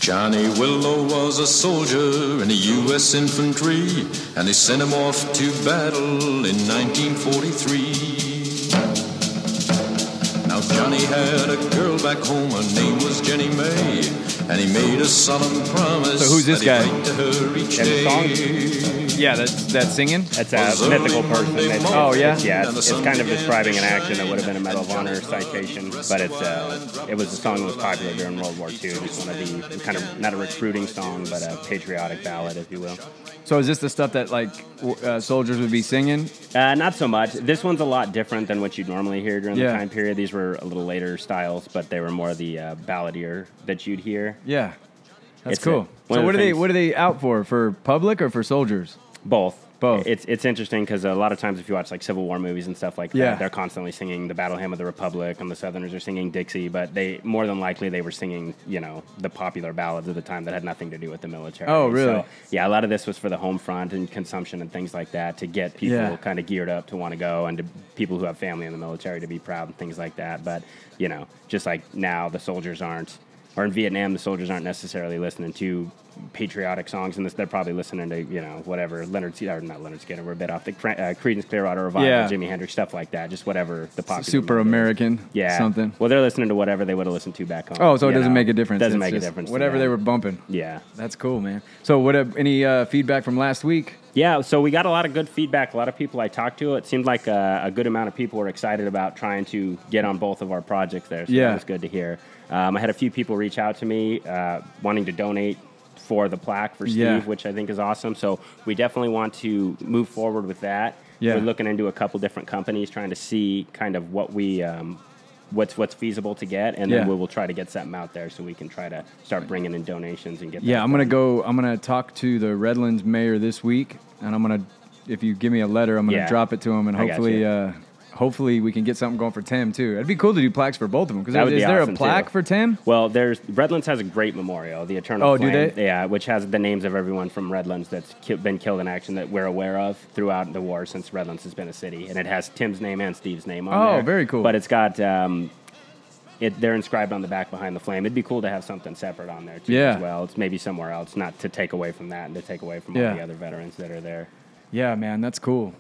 Johnny Willow was a soldier in the U.S. infantry, and they sent him off to battle in 1943. Now Johnny had a girl back home, her name was Jenny May, and he made a solemn promise. So who's this that guy? he'd write to her each day. Yeah, that's singing? It's a mythical person. Oh, yeah? Yeah, it's kind of describing an action that would have been a Medal of Honor citation, but it was a song that was popular during World War II. It's one of the kind of, not a recruiting song, but a patriotic ballad, if you will. So is this the stuff that, like, soldiers would be singing? Not so much. This one's a lot different than what you'd normally hear during the time period. These were a little later styles, but they were more the balladier that you'd hear. Yeah. That's cool. So what are they out for? For public or for soldiers? Both. Both. It's interesting because a lot of times if you watch like Civil War movies and stuff like that, they're constantly singing the Battle Hymn of the Republic, and the Southerners are singing Dixie, but they more than likely they were singing, you know, the popular ballads of the time that had nothing to do with the military. Oh, really? So, yeah, a lot of this was for the home front and consumption and things like that to get people kind of geared up to want to go, and to people who have family in the military to be proud and things like that. But, you know, just like now the soldiers aren't, or in Vietnam the soldiers aren't necessarily listening to patriotic songs, and they're probably listening to, you know, whatever, not Leonard Skinner, we're a bit off, the Creedence Clearwater Revival, Jimi Hendrix, stuff like that, just whatever the popular super American something. Well, they're listening to whatever they would have listened to back home. Oh, so it doesn't make a difference. Doesn't make a difference. Whatever they were bumping. Yeah. That's cool, man. So any feedback from last week? Yeah, so we got a lot of good feedback. A lot of people I talked to, it seemed like a good amount of people were excited about trying to get on both of our projects there, so that was good to hear. I had a few people reach out to me wanting to donate for the plaque for Steve, which I think is awesome. So we definitely want to move forward with that. Yeah. We're looking into a couple different companies, trying to see kind of what we what's feasible to get, and then we will try to get something out there so we can try to start bringing in donations and get. Yeah, I'm gonna talk to the Redlands mayor this week, and if you give me a letter, I'm gonna drop it to him, and hopefully we can get something going for Tim too. It'd be cool to do plaques for both of them. Because is there a plaque for Tim? Well, Redlands has a great memorial, the Eternal Flame. Do they? Yeah, which has the names of everyone from Redlands that's been killed in action that we're aware of throughout the war since Redlands has been a city, and it has Tim's name and Steve's name on there. Oh, very cool. But it's got they're inscribed on the back behind the flame. It'd be cool to have something separate on there too as well. It's maybe somewhere else, not to take away from that and to take away from all the other veterans that are there. Yeah, man, that's cool.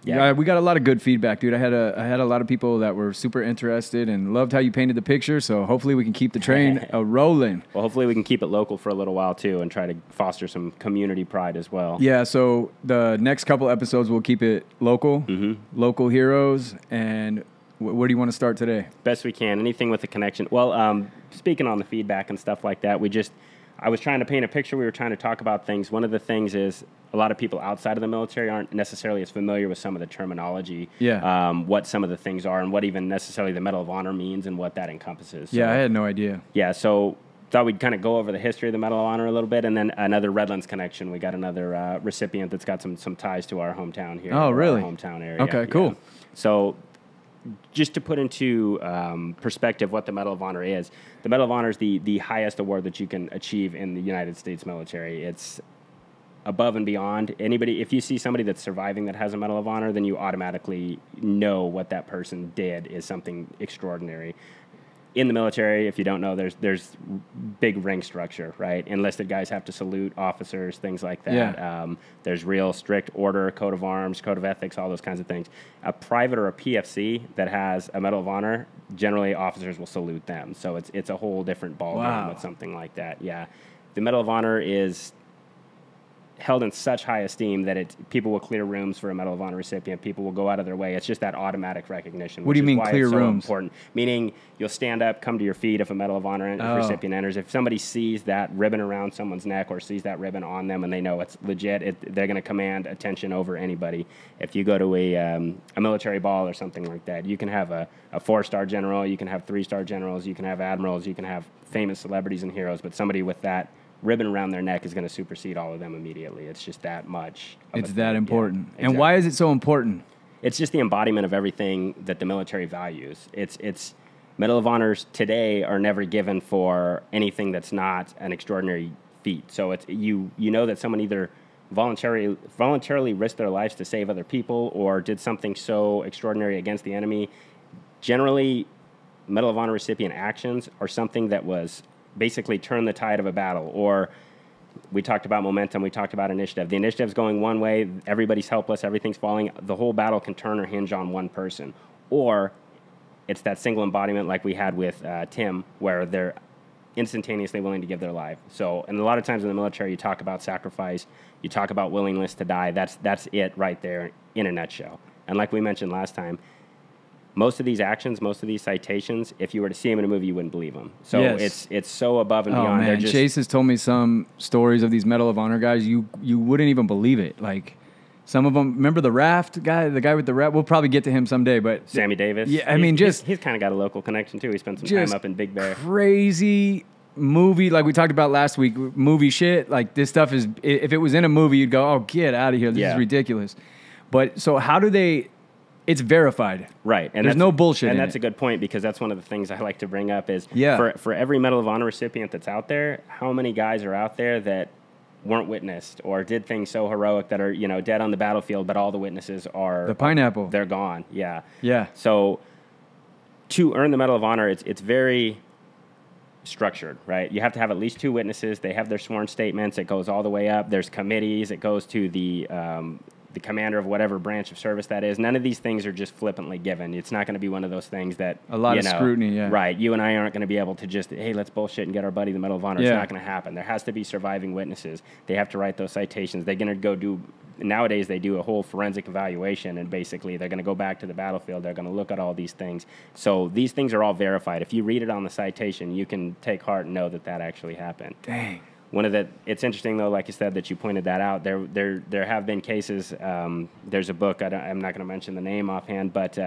Yeah, we got a lot of good feedback, dude. I had a lot of people that were super interested and loved how you painted the picture. So hopefully we can keep the train rolling. Well, hopefully we can keep it local for a little while too, and try to foster some community pride as well. Yeah. So the next couple episodes we'll keep it local, local heroes. And where do you want to start today? Best we can. Anything with a connection. Well, speaking on the feedback and stuff like that, I was trying to paint a picture. We were trying to talk about things. One of the things is a lot of people outside of the military aren't necessarily as familiar with some of the terminology, what some of the things are, and what even necessarily the Medal of Honor means and what that encompasses. So, I had no idea. Yeah, so thought we'd kind of go over the history of the Medal of Honor a little bit, and then another Redlands connection. We got another recipient that's got some ties to our hometown here. Oh, really? Our hometown area. Okay, cool. So just to put into perspective what the Medal of Honor is, the Medal of Honor is the highest award that you can achieve in the United States military. It's above and beyond. If you see somebody that's surviving that has a Medal of Honor, then you automatically know what that person did is something extraordinary. In the military, if you don't know, there's big rank structure, right? Enlisted guys have to salute officers, things like that. Yeah. There's real strict order, code of arms, code of ethics, all those kinds of things. A private or a PFC that has a Medal of Honor, generally officers will salute them. So it's a whole different ballgame with something like that. Yeah, the Medal of Honor is held in such high esteem that people will clear rooms for a Medal of Honor recipient. People will go out of their way. It's just that automatic recognition. What do you mean clear it's so rooms? Important. Meaning you'll stand up, come to your feet if a Medal of Honor recipient enters. If somebody sees that ribbon around someone's neck or sees that ribbon on them and they know it's legit, they're going to command attention over anybody. If you go to a military ball or something like that, you can have a 4-star general, you can have 3-star generals, you can have admirals, you can have famous celebrities and heroes, but somebody with that ribbon around their neck is going to supersede all of them immediately. It's just that much. It's that important. Yeah, exactly. And why is it so important? It's just the embodiment of everything that the military values. It's Medal of Honors today are never given for anything that's not an extraordinary feat. So it's you know that someone either voluntarily risked their lives to save other people or did something so extraordinary against the enemy. Generally, Medal of Honor recipient actions are something that was basically turn the tide of a battle. Or we talked about momentum, we talked about initiative. The initiative's going one way, everybody's helpless, everything's falling. The whole battle can turn or hinge on one person. Or it's that single embodiment like we had with Tim, where they're instantaneously willing to give their life. So, and a lot of times in the military, you talk about sacrifice, you talk about willingness to die. That's it right there in a nutshell. And like we mentioned last time, most of these actions, most of these citations, if you were to see them in a movie, you wouldn't believe them. So it's so above and beyond. Man. Chase has told me some stories of these Medal of Honor guys. You wouldn't even believe it. Like some of them, remember the raft guy, the guy with the raft? We'll probably get to him someday. But Sammy Davis. Yeah, I mean, he's kind of got a local connection too. He spent some time up in Big Bear. Crazy movie, like we talked about last week, movie shit. Like this stuff is, if it was in a movie, you'd go, oh, get out of here. This is ridiculous. But so how do they... It's verified. Right. And there's no bullshit and that's a good point, because that's one of the things I like to bring up is for every Medal of Honor recipient that's out there, how many guys are out there that weren't witnessed or did things so heroic that are, dead on the battlefield, but all the witnesses are... The pineapple. They're gone. Yeah. Yeah. So to earn the Medal of Honor, it's very structured, right? You have to have at least 2 witnesses. They have their sworn statements. It goes all the way up. There's committees. It goes to the commander of whatever branch of service that is. None of these things are just flippantly given. It's not going to be one of those things that... A lot of scrutiny, yeah. Right. You and I aren't going to be able to just, hey, let's bullshit and get our buddy the Medal of Honor. It's not going to happen. There has to be surviving witnesses. They have to write those citations. They're going to go do... Nowadays, they do a whole forensic evaluation, and basically they're going to go back to the battlefield. They're going to look at all these things. So these things are all verified. If you read it on the citation, you can take heart and know that that actually happened. Dang. It's interesting though, like you said, that you pointed that out. There have been cases. There's a book. I'm not going to mention the name offhand, but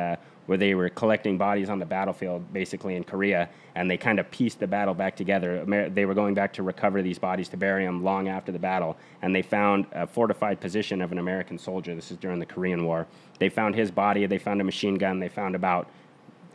where they were collecting bodies on the battlefield, basically in Korea, and they kind of pieced the battle back together. They were going back to recover these bodies to bury them long after the battle, and they found a fortified position of an American soldier. This is during the Korean War. They found his body. They found a machine gun. They found about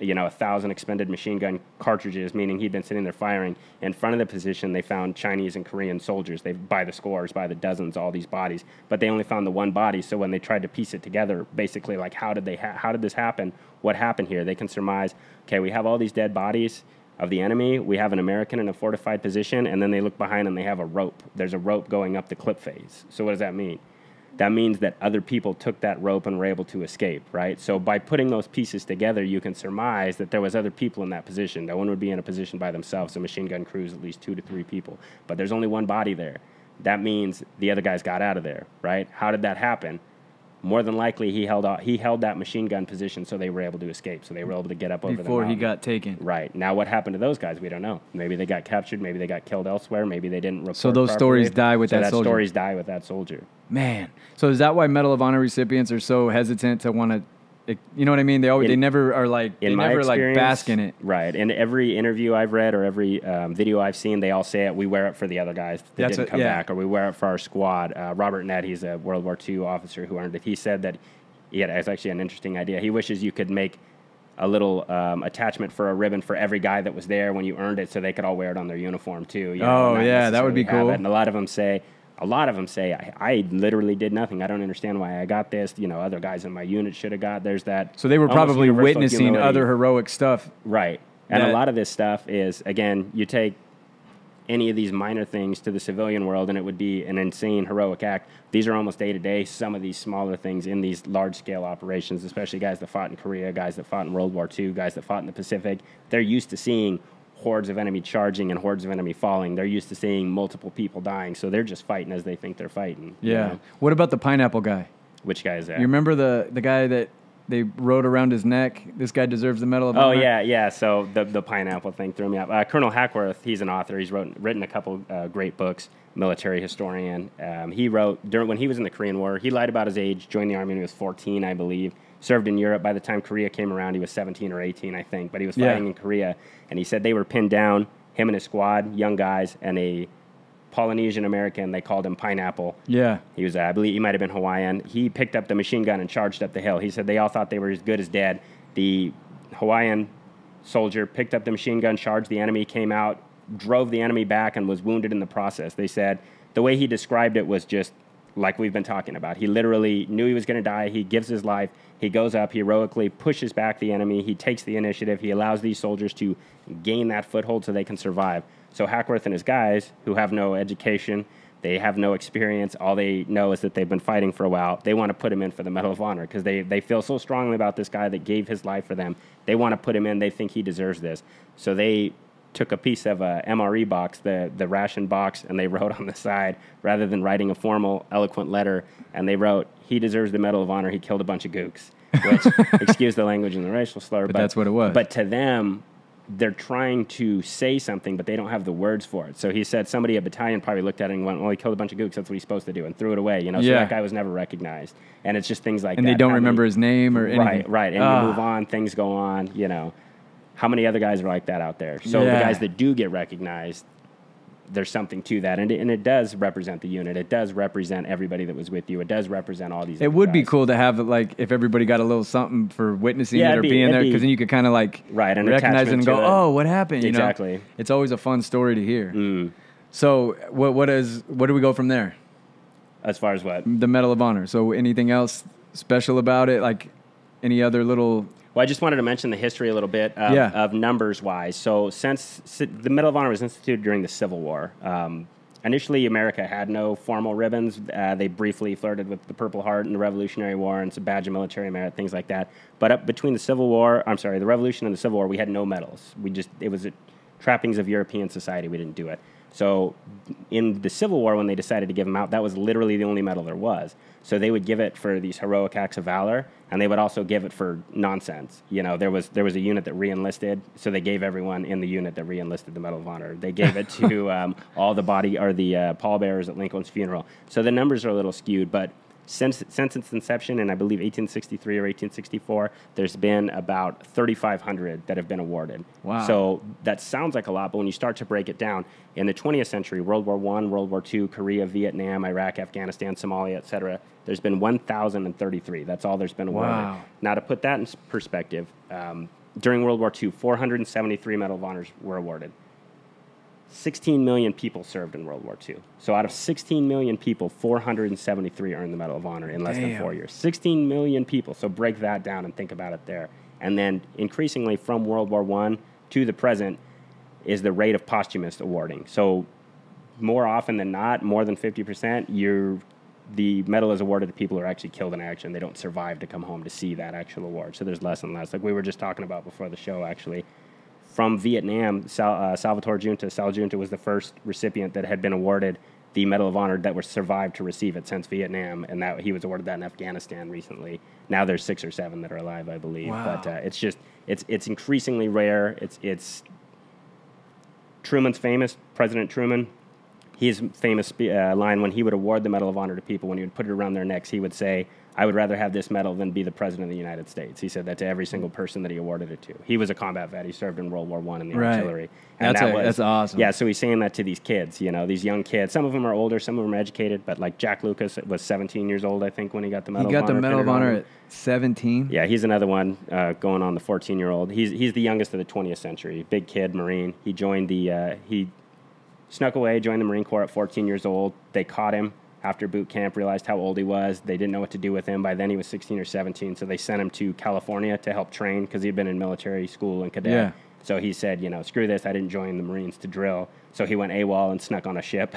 1,000 expended machine gun cartridges, meaning he'd been sitting there firing. In front of the position, they found Chinese and Korean soldiers. They by the scores, by the dozens, all these bodies. But they only found the one body, so when they tried to piece it together, basically, like, how did this happen? What happened here? They can surmise, okay, we have all these dead bodies of the enemy. We have an American in a fortified position, and then they look behind and they have a rope. There's a rope going up the cliff face. So what does that mean? That means that other people took that rope and were able to escape, right? So by putting those pieces together, you can surmise that there was other people in that position. No one would be in a position by themselves. A machine gun crew is at least 2 to 3 people. But there's only one body there. That means the other guys got out of there, right? How did that happen? More than likely, he held that machine gun position, so they were able to escape. So they were able to get up over the mountain. Before he got taken. Right. Now, what happened to those guys? We don't know. Maybe they got captured. Maybe they got killed elsewhere. Maybe they didn't report So those properly. stories die with that soldier. Stories die with that soldier. Man. So is that why Medal of Honor recipients are so hesitant to want to... You know what I mean? They never are like... They never like bask in it. Right. In every interview I've read or every video I've seen, they all say it. We wear it for the other guys that didn't come back. Or we wear it for our squad. Robert Nett, he's a World War II officer who earned it. He said that... Yeah, it's actually an interesting idea. He wishes you could make a little attachment for a ribbon for every guy that was there when you earned it, so they could all wear it on their uniform too. That would be cool. And a lot of them say, I literally did nothing. I don't understand why I got this. Other guys in my unit should have got. There's that. So they were probably witnessing humility. Other heroic stuff. Right. And a lot of this stuff is, again, you take any of these minor things to the civilian world, and it would be an insane, heroic act. These are almost day-to-day. Some of these smaller things in these large-scale operations, especially guys that fought in Korea, guys that fought in World War II, guys that fought in the Pacific, they're used to seeing hordes of enemy charging and hordes of enemy falling. They're used to seeing multiple people dying, so they're just fighting as they think they're fighting. Yeah. What about the pineapple guy? Which guy is that? You remember the guy that they rode around his neck? This guy deserves the Medal of Honor. Oh, yeah. So the pineapple thing threw me up. Colonel Hackworth, he's an author. He's written a couple great books, military historian. He wrote, when he was in the Korean War, he lied about his age, joined the Army when he was 14, I believe, served in Europe. By the time Korea came around, he was 17 or 18, I think. But he was fighting in Korea, and he said they were pinned down, him and his squad, young guys, and a Polynesian American. They called him Pineapple. Yeah. He was, I believe he might have been Hawaiian. He picked up the machine gun and charged up the hill. He said they all thought they were as good as dead. The Hawaiian soldier picked up the machine gun, charged the enemy, came out, drove the enemy back, and was wounded in the process. They said the way he described it was just like we've been talking about. He literally knew he was going to die. He gives his life. He goes up, heroically pushes back the enemy. He takes the initiative. He allows these soldiers to gain that foothold so they can survive. So Hackworth and his guys, who have no education, they have no experience, all they know is that they've been fighting for a while. They want to put him in for the Medal of Honor because they feel so strongly about this guy that gave his life for them. They want to put him in. They think he deserves this. So they took a piece of a MRE box, the ration box, and they wrote on the side, rather than writing a formal, eloquent letter, and they wrote, "He deserves the Medal of Honor. He killed a bunch of gooks," which, excuse the language and the racial slur. But that's what it was. But to them, they're trying to say something, but they don't have the words for it. So he said somebody, a battalion, probably looked at it and went, "Well, he killed a bunch of gooks. That's what he's supposed to do," and threw it away. So that guy was never recognized. And it's just things like that. And they don't remember his name or anything. Right. And you move on, things go on, How many other guys are like that out there? So the guys that do get recognized, there's something to that. And it does represent the unit. It does represent everybody that was with you. It does represent all these. It would be cool to have, like, if everybody got a little something for witnessing it or being there, because then you could kind of, like, recognize it and go, "Oh, what happened?" Exactly. It's always a fun story to hear. So what do we go from there? As far as what? The Medal of Honor. So anything else special about it? Like any other little... Well, I just wanted to mention the history a little bit of numbers-wise. So since the Medal of Honor was instituted during the Civil War, initially America had no formal ribbons. They briefly flirted with the Purple Heart in the Revolutionary War and it's a badge of military merit, things like that. But up between the Revolution and the Civil War, we had no medals. It was trappings of European society. We didn't do it. So in the Civil War, when they decided to give them out, that was literally the only medal there was. So they would give it for these heroic acts of valor, and they would also give it for nonsense. There was a unit that re-enlisted, so they gave everyone in the unit that re-enlisted the Medal of Honor. They gave it to all the pallbearers at Lincoln's funeral. So the numbers are a little skewed, but since its inception in, I believe, 1863 or 1864, there's been about 3,500 that have been awarded. Wow. So that sounds like a lot, but when you start to break it down, in the 20th century, World War I, World War II, Korea, Vietnam, Iraq, Afghanistan, Somalia, etc., there's been 1,033. That's all there's been awarded. Wow. Now, to put that in perspective, during World War II, 473 Medal of Honors were awarded. 16 million people served in World War II. So out of 16 million people, 473 earned the Medal of Honor in less than 4 years. 16 million people. So break that down and think about it there. And then increasingly from World War I to the present is the rate of posthumous awarding. So more often than not, more than 50%, the medal is awarded to people who are actually killed in action. They don't survive to come home to see that actual award. So there's less and less. Like we were just talking about before the show, actually. From Vietnam, Salvatore Junta, Sal Junta was the first recipient that had been awarded the Medal of Honor that was survived to receive it since Vietnam, and that he was awarded that in Afghanistan recently. Now there's 6 or 7 that are alive, I believe. Wow. But it's increasingly rare. It's Truman's famous, President Truman. His famous line when he would award the Medal of Honor to people, when he would put it around their necks, he would say, "I would rather have this medal than be the President of the United States." He said that to every single person that he awarded it to. He was a combat vet. He served in World War I in the artillery. And that's awesome. Yeah, so he's saying that to these kids, these young kids. Some of them are older, some of them are educated, but like Jack Lucas was 17 years old, I think, when he got the Medal of Honor. He got the Medal of Honor at 17? Yeah, he's another one going on the 14-year-old. He's the youngest of the 20th century. Big kid, Marine. He joined he snuck away, joined the Marine Corps at 14 years old. They caught him after boot camp, realized how old he was. They didn't know what to do with him. By then he was 16 or 17, so they sent him to California to help train because he'd been in military school and cadet. Yeah. So he said, screw this, I didn't join the Marines to drill. So he went AWOL and snuck on a ship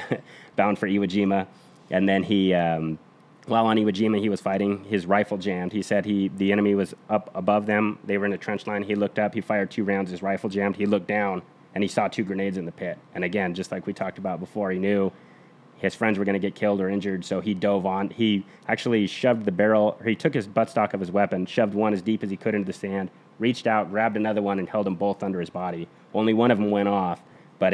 bound for Iwo Jima. And then he, while on Iwo Jima, he was fighting. His rifle jammed. He said the enemy was up above them. They were in a trench line. He looked up. He fired 2 rounds. His rifle jammed. He looked down, and he saw 2 grenades in the pit. And again, just like we talked about before, he knew his friends were going to get killed or injured, so he dove on. He actually shoved the barrel, or he took his buttstock of his weapon, shoved one as deep as he could into the sand, reached out, grabbed another one, and held them both under his body. Only one of them went off, but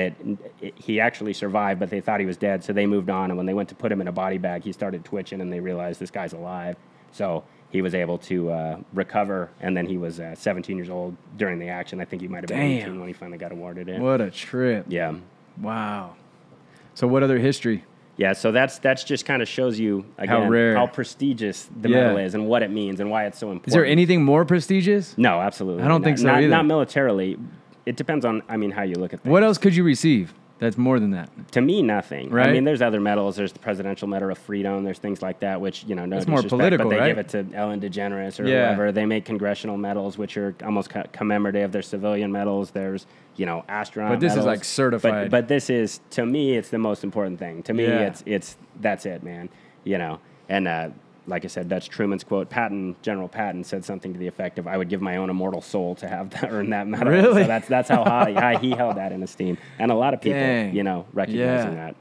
he actually survived, but they thought he was dead, so they moved on. And when they went to put him in a body bag, he started twitching, and they realized this guy's alive. So he was able to recover, and then he was 17 years old during the action. I think he might have been 18 when he finally got awarded it. What a trip. Yeah. Wow. So what other history? Yeah, so that's just kind of shows you, again, how rare, how prestigious the medal is and what it means and why it's so important. Is there anything more prestigious? No, absolutely. I don't think so either. Not militarily. It depends on, how you look at things. What else could you receive? That's more than that. To me, nothing. Right? I mean, there's other medals. There's the Presidential Medal of Freedom. There's things like that, which, you know, no it's disrespect, more political, but they right? give it to Ellen DeGeneres or whoever. They make congressional medals, which are almost commemorative. There's civilian medals. There's, you know, astronaut But this medals. is like certified. But this is, to me, it's the most important thing. To me, it's that's it, man. You know, and like I said, that's Truman's quote. General Patton said something to the effect of, "I would give my own immortal soul to have earn that medal." Really? So that's how high he held that in esteem, and a lot of people, you know, recognizing that.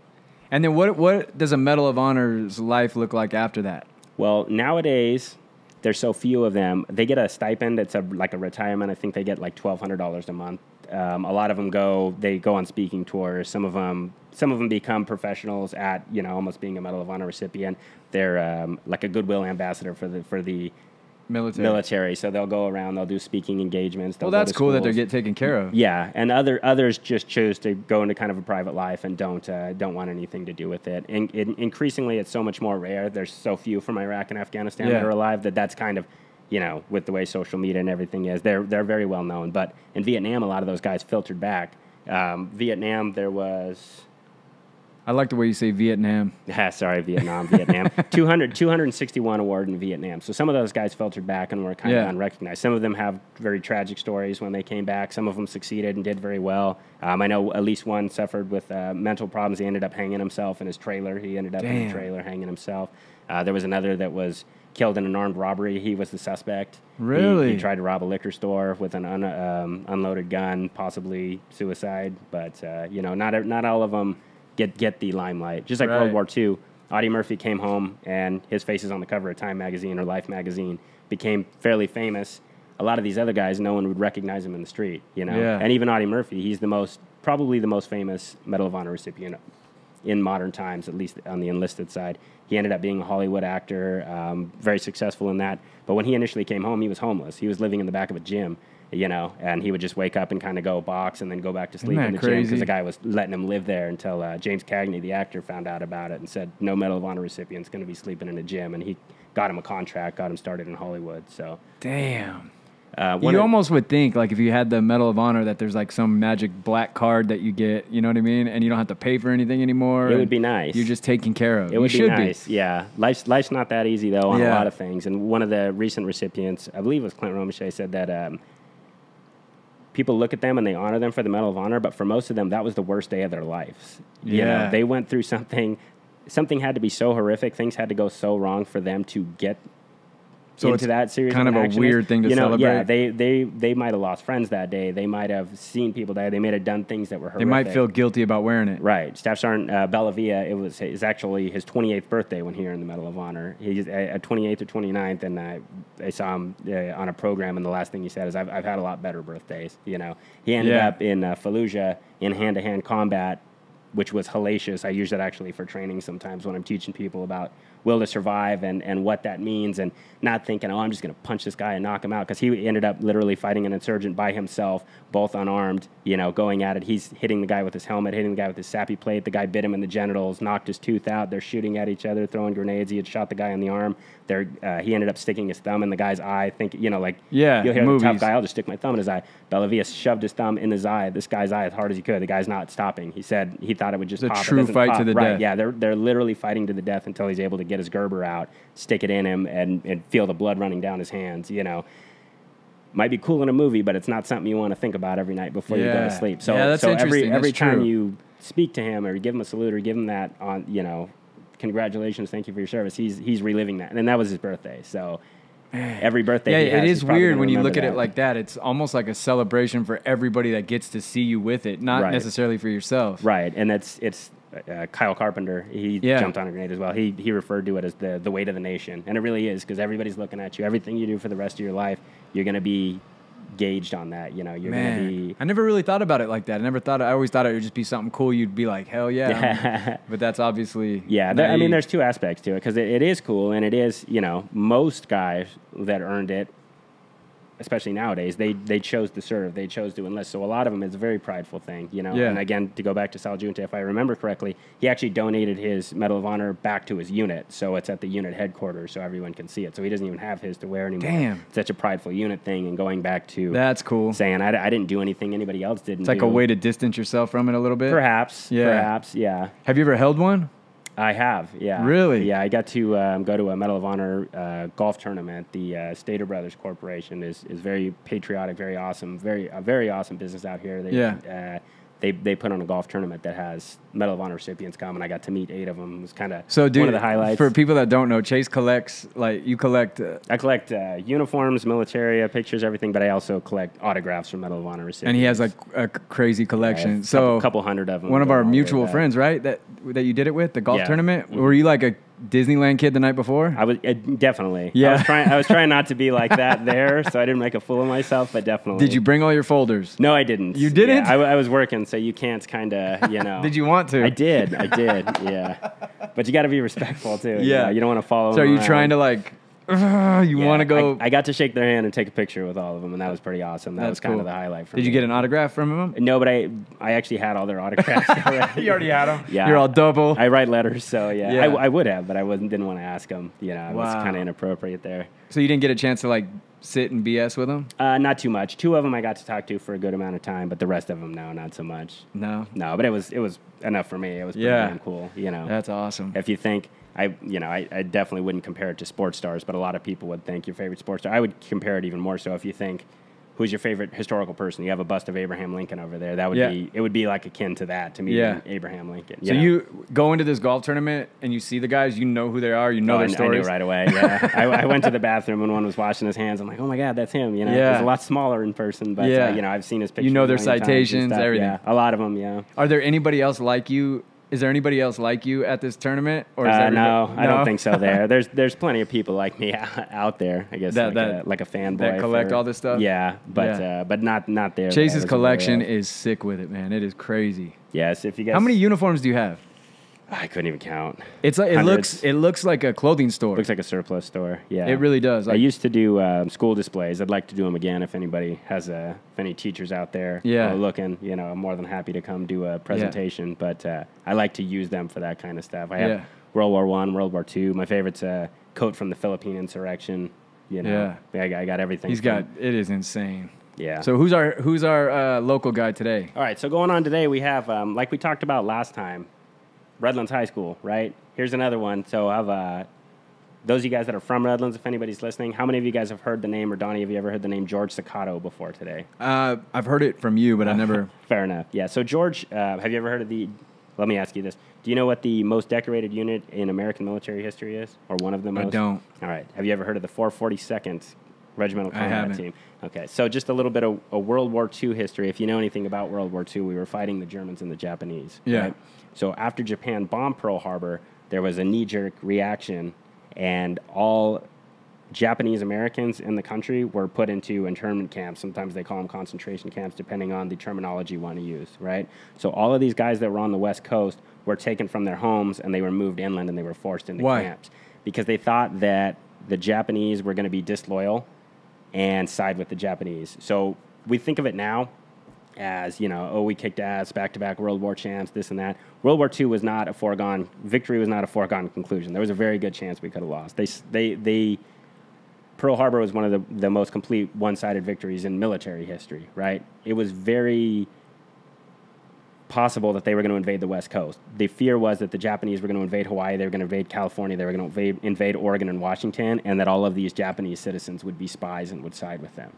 And then what does a Medal of Honor's life look like after that? Well, nowadays there's so few of them. They get a stipend. It's like a retirement. I think they get like $1,200 a month. A lot of them go on speaking tours. Some of them become professionals at, you know, almost being a Medal of Honor recipient. They're like a goodwill ambassador for the military. So they'll go around, they'll do speaking engagements. Well, that's cool that they get taken care of. Yeah, and others just choose to go into kind of a private life and don't want anything to do with it. And increasingly, it's so much more rare. There's so few from Iraq and Afghanistan that are alive that's kind of, you know, with the way social media and everything is, they're very well known. But in Vietnam, a lot of those guys filtered back. Vietnam, there was... I like the way you say Vietnam. Sorry, Vietnam. 261 award in Vietnam. So some of those guys filtered back and were kind of unrecognized. Some of them have very tragic stories when they came back. Some of them succeeded and did very well. I know at least one suffered with mental problems. He ended up hanging himself in his trailer. He ended up in a trailer hanging himself. There was another that was killed in an armed robbery. He was the suspect. Really? He tried to rob a liquor store with an unloaded gun, possibly suicide. But, you know, not all of them get the limelight. Just like World War II, Audie Murphy came home and his face is on the cover of Time magazine or Life magazine, became fairly famous. A lot of these other guys, no one would recognize him in the street, you know. And even Audie Murphy, he's probably the most famous Medal of Honor recipient in modern times, at least on the enlisted side. He ended up being a Hollywood actor, very successful in that. But when he initially came home, he was homeless. He was living in the back of a gym, you know, and he would just wake up and kind of go box and then go back to sleep in the gym because the guy was letting him live there until James Cagney, the actor, found out about it and said, no Medal of Honor recipient's going to be sleeping in a gym. And he got him a contract, got him started in Hollywood. So damn. You almost would think, like, if you had the Medal of Honor, that there's, like, some magic black card that you get, you know what I mean? And you don't have to pay for anything anymore. It would be nice. You're just taken care of. It would be nice, yeah. Life's not that easy, though, on a lot of things. And one of the recent recipients, I believe it was Clint Romachet, said that people look at them and they honor them for the Medal of Honor, but for most of them, that was the worst day of their lives. You know, they went through something had to be so horrific, things had to go so wrong for them to get into that series. Kind of a weird thing to celebrate. Yeah, they might have lost friends that day. They might have seen people die. They might have done things that were horrific. They might feel guilty about wearing it. Right. Staff Sergeant Bellavia, it's actually his 28th birthday when he earned the Medal of Honor. He's at 28th or 29th, and I saw him on a program, and the last thing he said is, I've had a lot better birthdays. You know, he ended up in Fallujah in hand-to-hand combat, which was hellacious. I use that actually for training sometimes when I'm teaching people about will to survive and what that means, and not thinking, oh, I'm just going to punch this guy and knock him out, because he ended up literally fighting an insurgent by himself, both unarmed, you know, going at it. He's hitting the guy with his helmet, hitting the guy with his sappy plate. The guy bit him in the genitals, knocked his tooth out. They're shooting at each other, throwing grenades. He had shot the guy in the arm. He ended up sticking his thumb in the guy's eye. You'll hear the tough guy, I'll just stick my thumb in his eye. Bellavia shoved his thumb in this guy's eye as hard as he could. The guy's not stopping. He said he thought it would just pop. It's a true fight to the death. Yeah, they're literally fighting to the death until he's able to get his Gerber out, stick it in him, and feel the blood running down his hands, you know. Might be cool in a movie, but it's not something you want to think about every night before you go to sleep. So, that's interesting. every time you speak to him or give him a salute or give him that on, you know, congratulations, thank you for your service, he's reliving that. And that was his birthday. So every birthday he has, it is weird when you look at it like that. It's almost like a celebration for everybody that gets to see you with it, not necessarily for yourself. Right, and it's Kyle Carpenter, he jumped on a grenade as well. He referred to it as the weight of the nation, and it really is, because everybody's looking at you. Everything you do for the rest of your life, you're going to be gauged on that. You know, you're going to be. I never really thought about it like that. I always thought it would just be something cool. You'd be like, hell yeah. But that's obviously I mean, there's two aspects to it, because it is cool, and it is, you know, most guys that earned it especially nowadays, they chose to serve, they chose to enlist. So a lot of them, it's a very prideful thing, you know. Yeah. And again, to go back to Sal Giunta, if I remember correctly, he actually donated his Medal of Honor back to his unit, so it's at the unit headquarters, so everyone can see it. So he doesn't even have his to wear anymore. Damn, it's such a prideful unit thing, and going back to that's cool. Saying I didn't do anything anybody else didn't. It's like a way to distance yourself from it a little bit. Perhaps. Yeah. Have you ever held one? I have, yeah. Really? Yeah, I got to go to a Medal of Honor golf tournament. The Stater Brothers Corporation is very patriotic, very awesome, a very awesome business out here. They put on a golf tournament that has Medal of Honor recipients come, and I got to meet 8 of them. It was kind of one of the highlights. For people that don't know, Chase collects, you collect... I collect uniforms, military pictures, everything, but I also collect autographs from Medal of Honor recipients. And he has a crazy collection. A couple hundred of them. One of our mutual friends, right, that you did it with, the golf tournament? Mm-hmm. Were you like a Disneyland kid the night before? I was definitely. Yeah. I was trying not to be like that there, so I didn't make a fool of myself. But definitely. Did you bring all your folders? No, I didn't. You didn't? Yeah, I was working, so you can't kind of, you know. Did you want to? I did. Yeah. But you got to be respectful too. Yeah. You don't want to follow. So are you trying to like? You want to go? I got to shake their hand and take a picture with all of them, and that was pretty awesome. That was kind of the highlight for me. Did you get an autograph from them? No, but I actually had all their autographs already. You already had them? Yeah. You're all double. I write letters, so yeah. I would have, but I didn't want to ask them. You know, it was kind of inappropriate there. So you didn't get a chance to like sit and BS with them? Not too much. 2 of them I got to talk to for a good amount of time, but the rest of them, no, not so much. No, but it was enough for me. It was pretty damn cool. You know, that's awesome. If you think. I definitely wouldn't compare it to sports stars, but a lot of people would think your favorite sports star. I would compare it even more so if you think, who's your favorite historical person? You have a bust of Abraham Lincoln over there. That would it would be like akin to that to me. Abraham Lincoln. So you go into this golf tournament and you see the guys, you know who they are, you know their stories. I knew right away. Yeah, I went to the bathroom and one was washing his hands. I'm like, oh my god, that's him. You know, he's a lot smaller in person, but you know, I've seen his pictures. You know their citations, everything. Yeah, a lot of them. Yeah. Are there anybody else like you? Is there anybody else like you at this tournament? Or is no, I don't think so. There's plenty of people like me out there. I guess like a fanboy that collect all this stuff. Yeah, but not there. Chase's collection is sick with it, man. It is crazy. Yes, if you guys. How many uniforms do you have? I couldn't even count. It's like it looks like a clothing store. Looks like a surplus store. Yeah, it really does. I used to do school displays. I'd like to do them again. If anybody has if any teachers out there looking, you know, I'm more than happy to come do a presentation. But I like to use them for that kind of stuff. I have World War I, World War II. My favorite's a coat from the Philippine insurrection. You know, I got everything. It is insane. Yeah. So who's our local guy today? All right. So going on today, we have like we talked about last time. Redlands High School, right? Here's another one. So I've those of you guys that are from Redlands, if anybody's listening, how many of you guys have heard the name, or Donnie, have you ever heard the name George Sakato before today? I've heard it from you, but I never... Fair enough. Yeah, so George, have you ever heard of let me ask you this. Do you know what the most decorated unit in American military history is? Or one of the most? I don't. All right. Have you ever heard of the 442nd Regimental Combat Team? Okay, so just a little bit of a World War II history. If you know anything about World War II, we were fighting the Germans and the Japanese. Yeah. Right? So after Japan bombed Pearl Harbor, there was a knee-jerk reaction, and all Japanese Americans in the country were put into internment camps. Sometimes they call them concentration camps, depending on the terminology you want to use, right? So all of these guys that were on the West Coast were taken from their homes, and they were moved inland, and they were forced into camps. Because they thought that the Japanese were going to be disloyal and side with the Japanese. So we think of it now as, you know, we kicked ass, back-to-back World War champs, this and that. World War II was not a foregone, victory was not a foregone conclusion. There was a very good chance we could have lost. Pearl Harbor was one of the most complete one-sided victories in military history, right? It was very possible that they were going to invade the West Coast. The fear was that the Japanese were going to invade Hawaii, they were going to invade California, they were going to invade Oregon and Washington, and that all of these Japanese citizens would be spies and would side with them.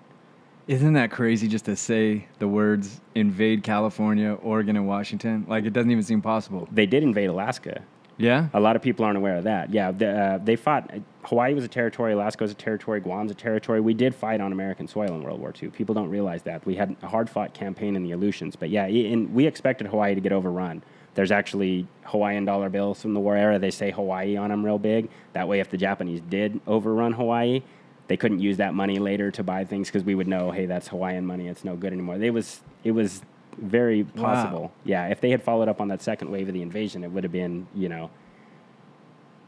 Isn't that crazy just to say the words invade California, Oregon, and Washington? Like, it doesn't even seem possible. They did invade Alaska. Yeah? A lot of people aren't aware of that. Yeah, they fought. Hawaii was a territory, Alaska was a territory, Guam's a territory. We did fight on American soil in World War II. People don't realize that. We had a hard-fought campaign in the Aleutians. But yeah, we expected Hawaii to get overrun. There's actually Hawaiian dollar bills from the war era. They say Hawaii on them real big. That way, if the Japanese did overrun Hawaii, they couldn't use that money later to buy things because we would know, hey, that's Hawaiian money. It's no good anymore. It was very possible. Wow. Yeah, if they had followed up on that second wave of the invasion, it would have been, you know,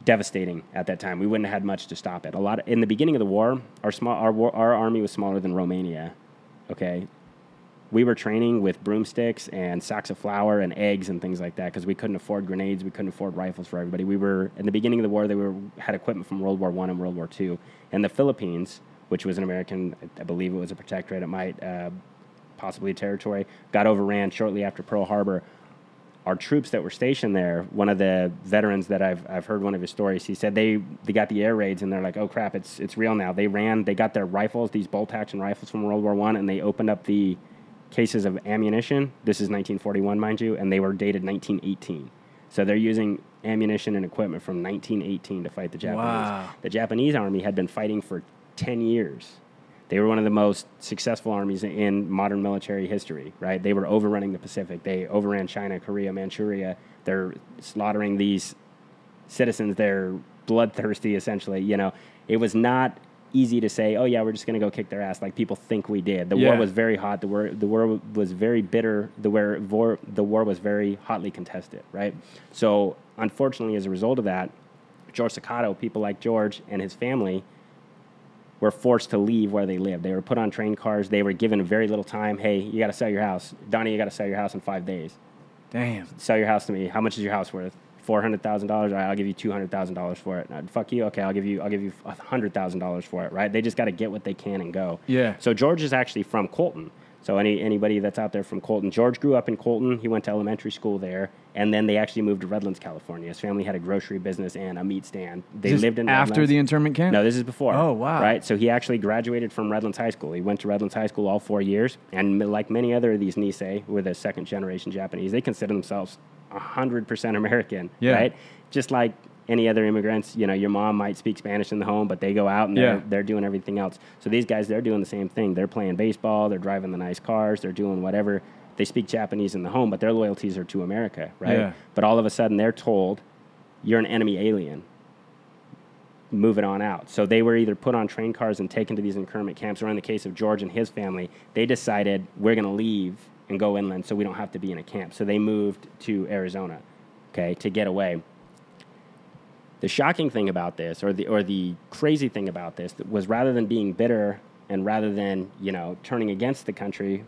devastating at that time. We wouldn't have had much to stop it. In the beginning of the war, our army was smaller than Romania. Okay, we were training with broomsticks and sacks of flour and eggs and things like that because we couldn't afford grenades. We couldn't afford rifles for everybody. We were, in the beginning of the war, had equipment from World War I and World War II. And the Philippines, which was an American, I believe it was a protectorate, it might possibly a territory, got overran shortly after Pearl Harbor. Our troops that were stationed there, one of the veterans that I've heard one of his stories, he said they got the air raids and they're like, oh crap, it's real now. They got their rifles, these bolt-action rifles from World War I, and they opened up the cases of ammunition. This is 1941, mind you, and they were dated 1918. So they're using ammunition and equipment from 1918 to fight the Japanese. Wow. The Japanese army had been fighting for 10 years. They were one of the most successful armies in modern military history, right? They were overrunning the Pacific. They overran China, Korea, Manchuria. They're slaughtering these citizens. They're bloodthirsty, essentially. You know, it was not easy to say, oh, yeah, we're just going to go kick their ass like people think we did. The war was very hot. The war was very bitter. The war was very hotly contested, right? So, unfortunately, as a result of that, George Sakato, people like George and his family, were forced to leave where they lived. They were put on train cars. They were given very little time. Hey, you got to sell your house. Donnie, you got to sell your house in 5 days. Damn. Sell your house to me. How much is your house worth? $400,000. All right, I'll give you $200,000 for it. Fuck you. Okay, I'll give you $100,000 for it. Right? They just got to get what they can and go. Yeah. So George is actually from Colton. So anybody that's out there from Colton, George grew up in Colton. He went to elementary school there, and then they actually moved to Redlands, California. His family had a grocery business and a meat stand. They lived in after Redlands. The internment camp? No, this is before. Oh, wow. Right? So he actually graduated from Redlands High School. He went to Redlands High School all 4 years, and like many other of these Nisei, who were the second-generation Japanese, they consider themselves 100% American, right? Just like any other immigrants, you know, your mom might speak Spanish in the home, but they go out and they're doing everything else. So these guys, they're doing the same thing. They're playing baseball, they're driving the nice cars, they're doing whatever. They speak Japanese in the home, but their loyalties are to America, right? Yeah. But all of a sudden, they're told, you're an enemy alien. Move it on out. So they were either put on train cars and taken to these internment camps, or in the case of George and his family, they decided, we're going to leave and go inland so we don't have to be in a camp. So they moved to Arizona, okay, to get away. The shocking thing about this, or the crazy thing about this, was rather than being bitter and rather than, you know, turning against the country,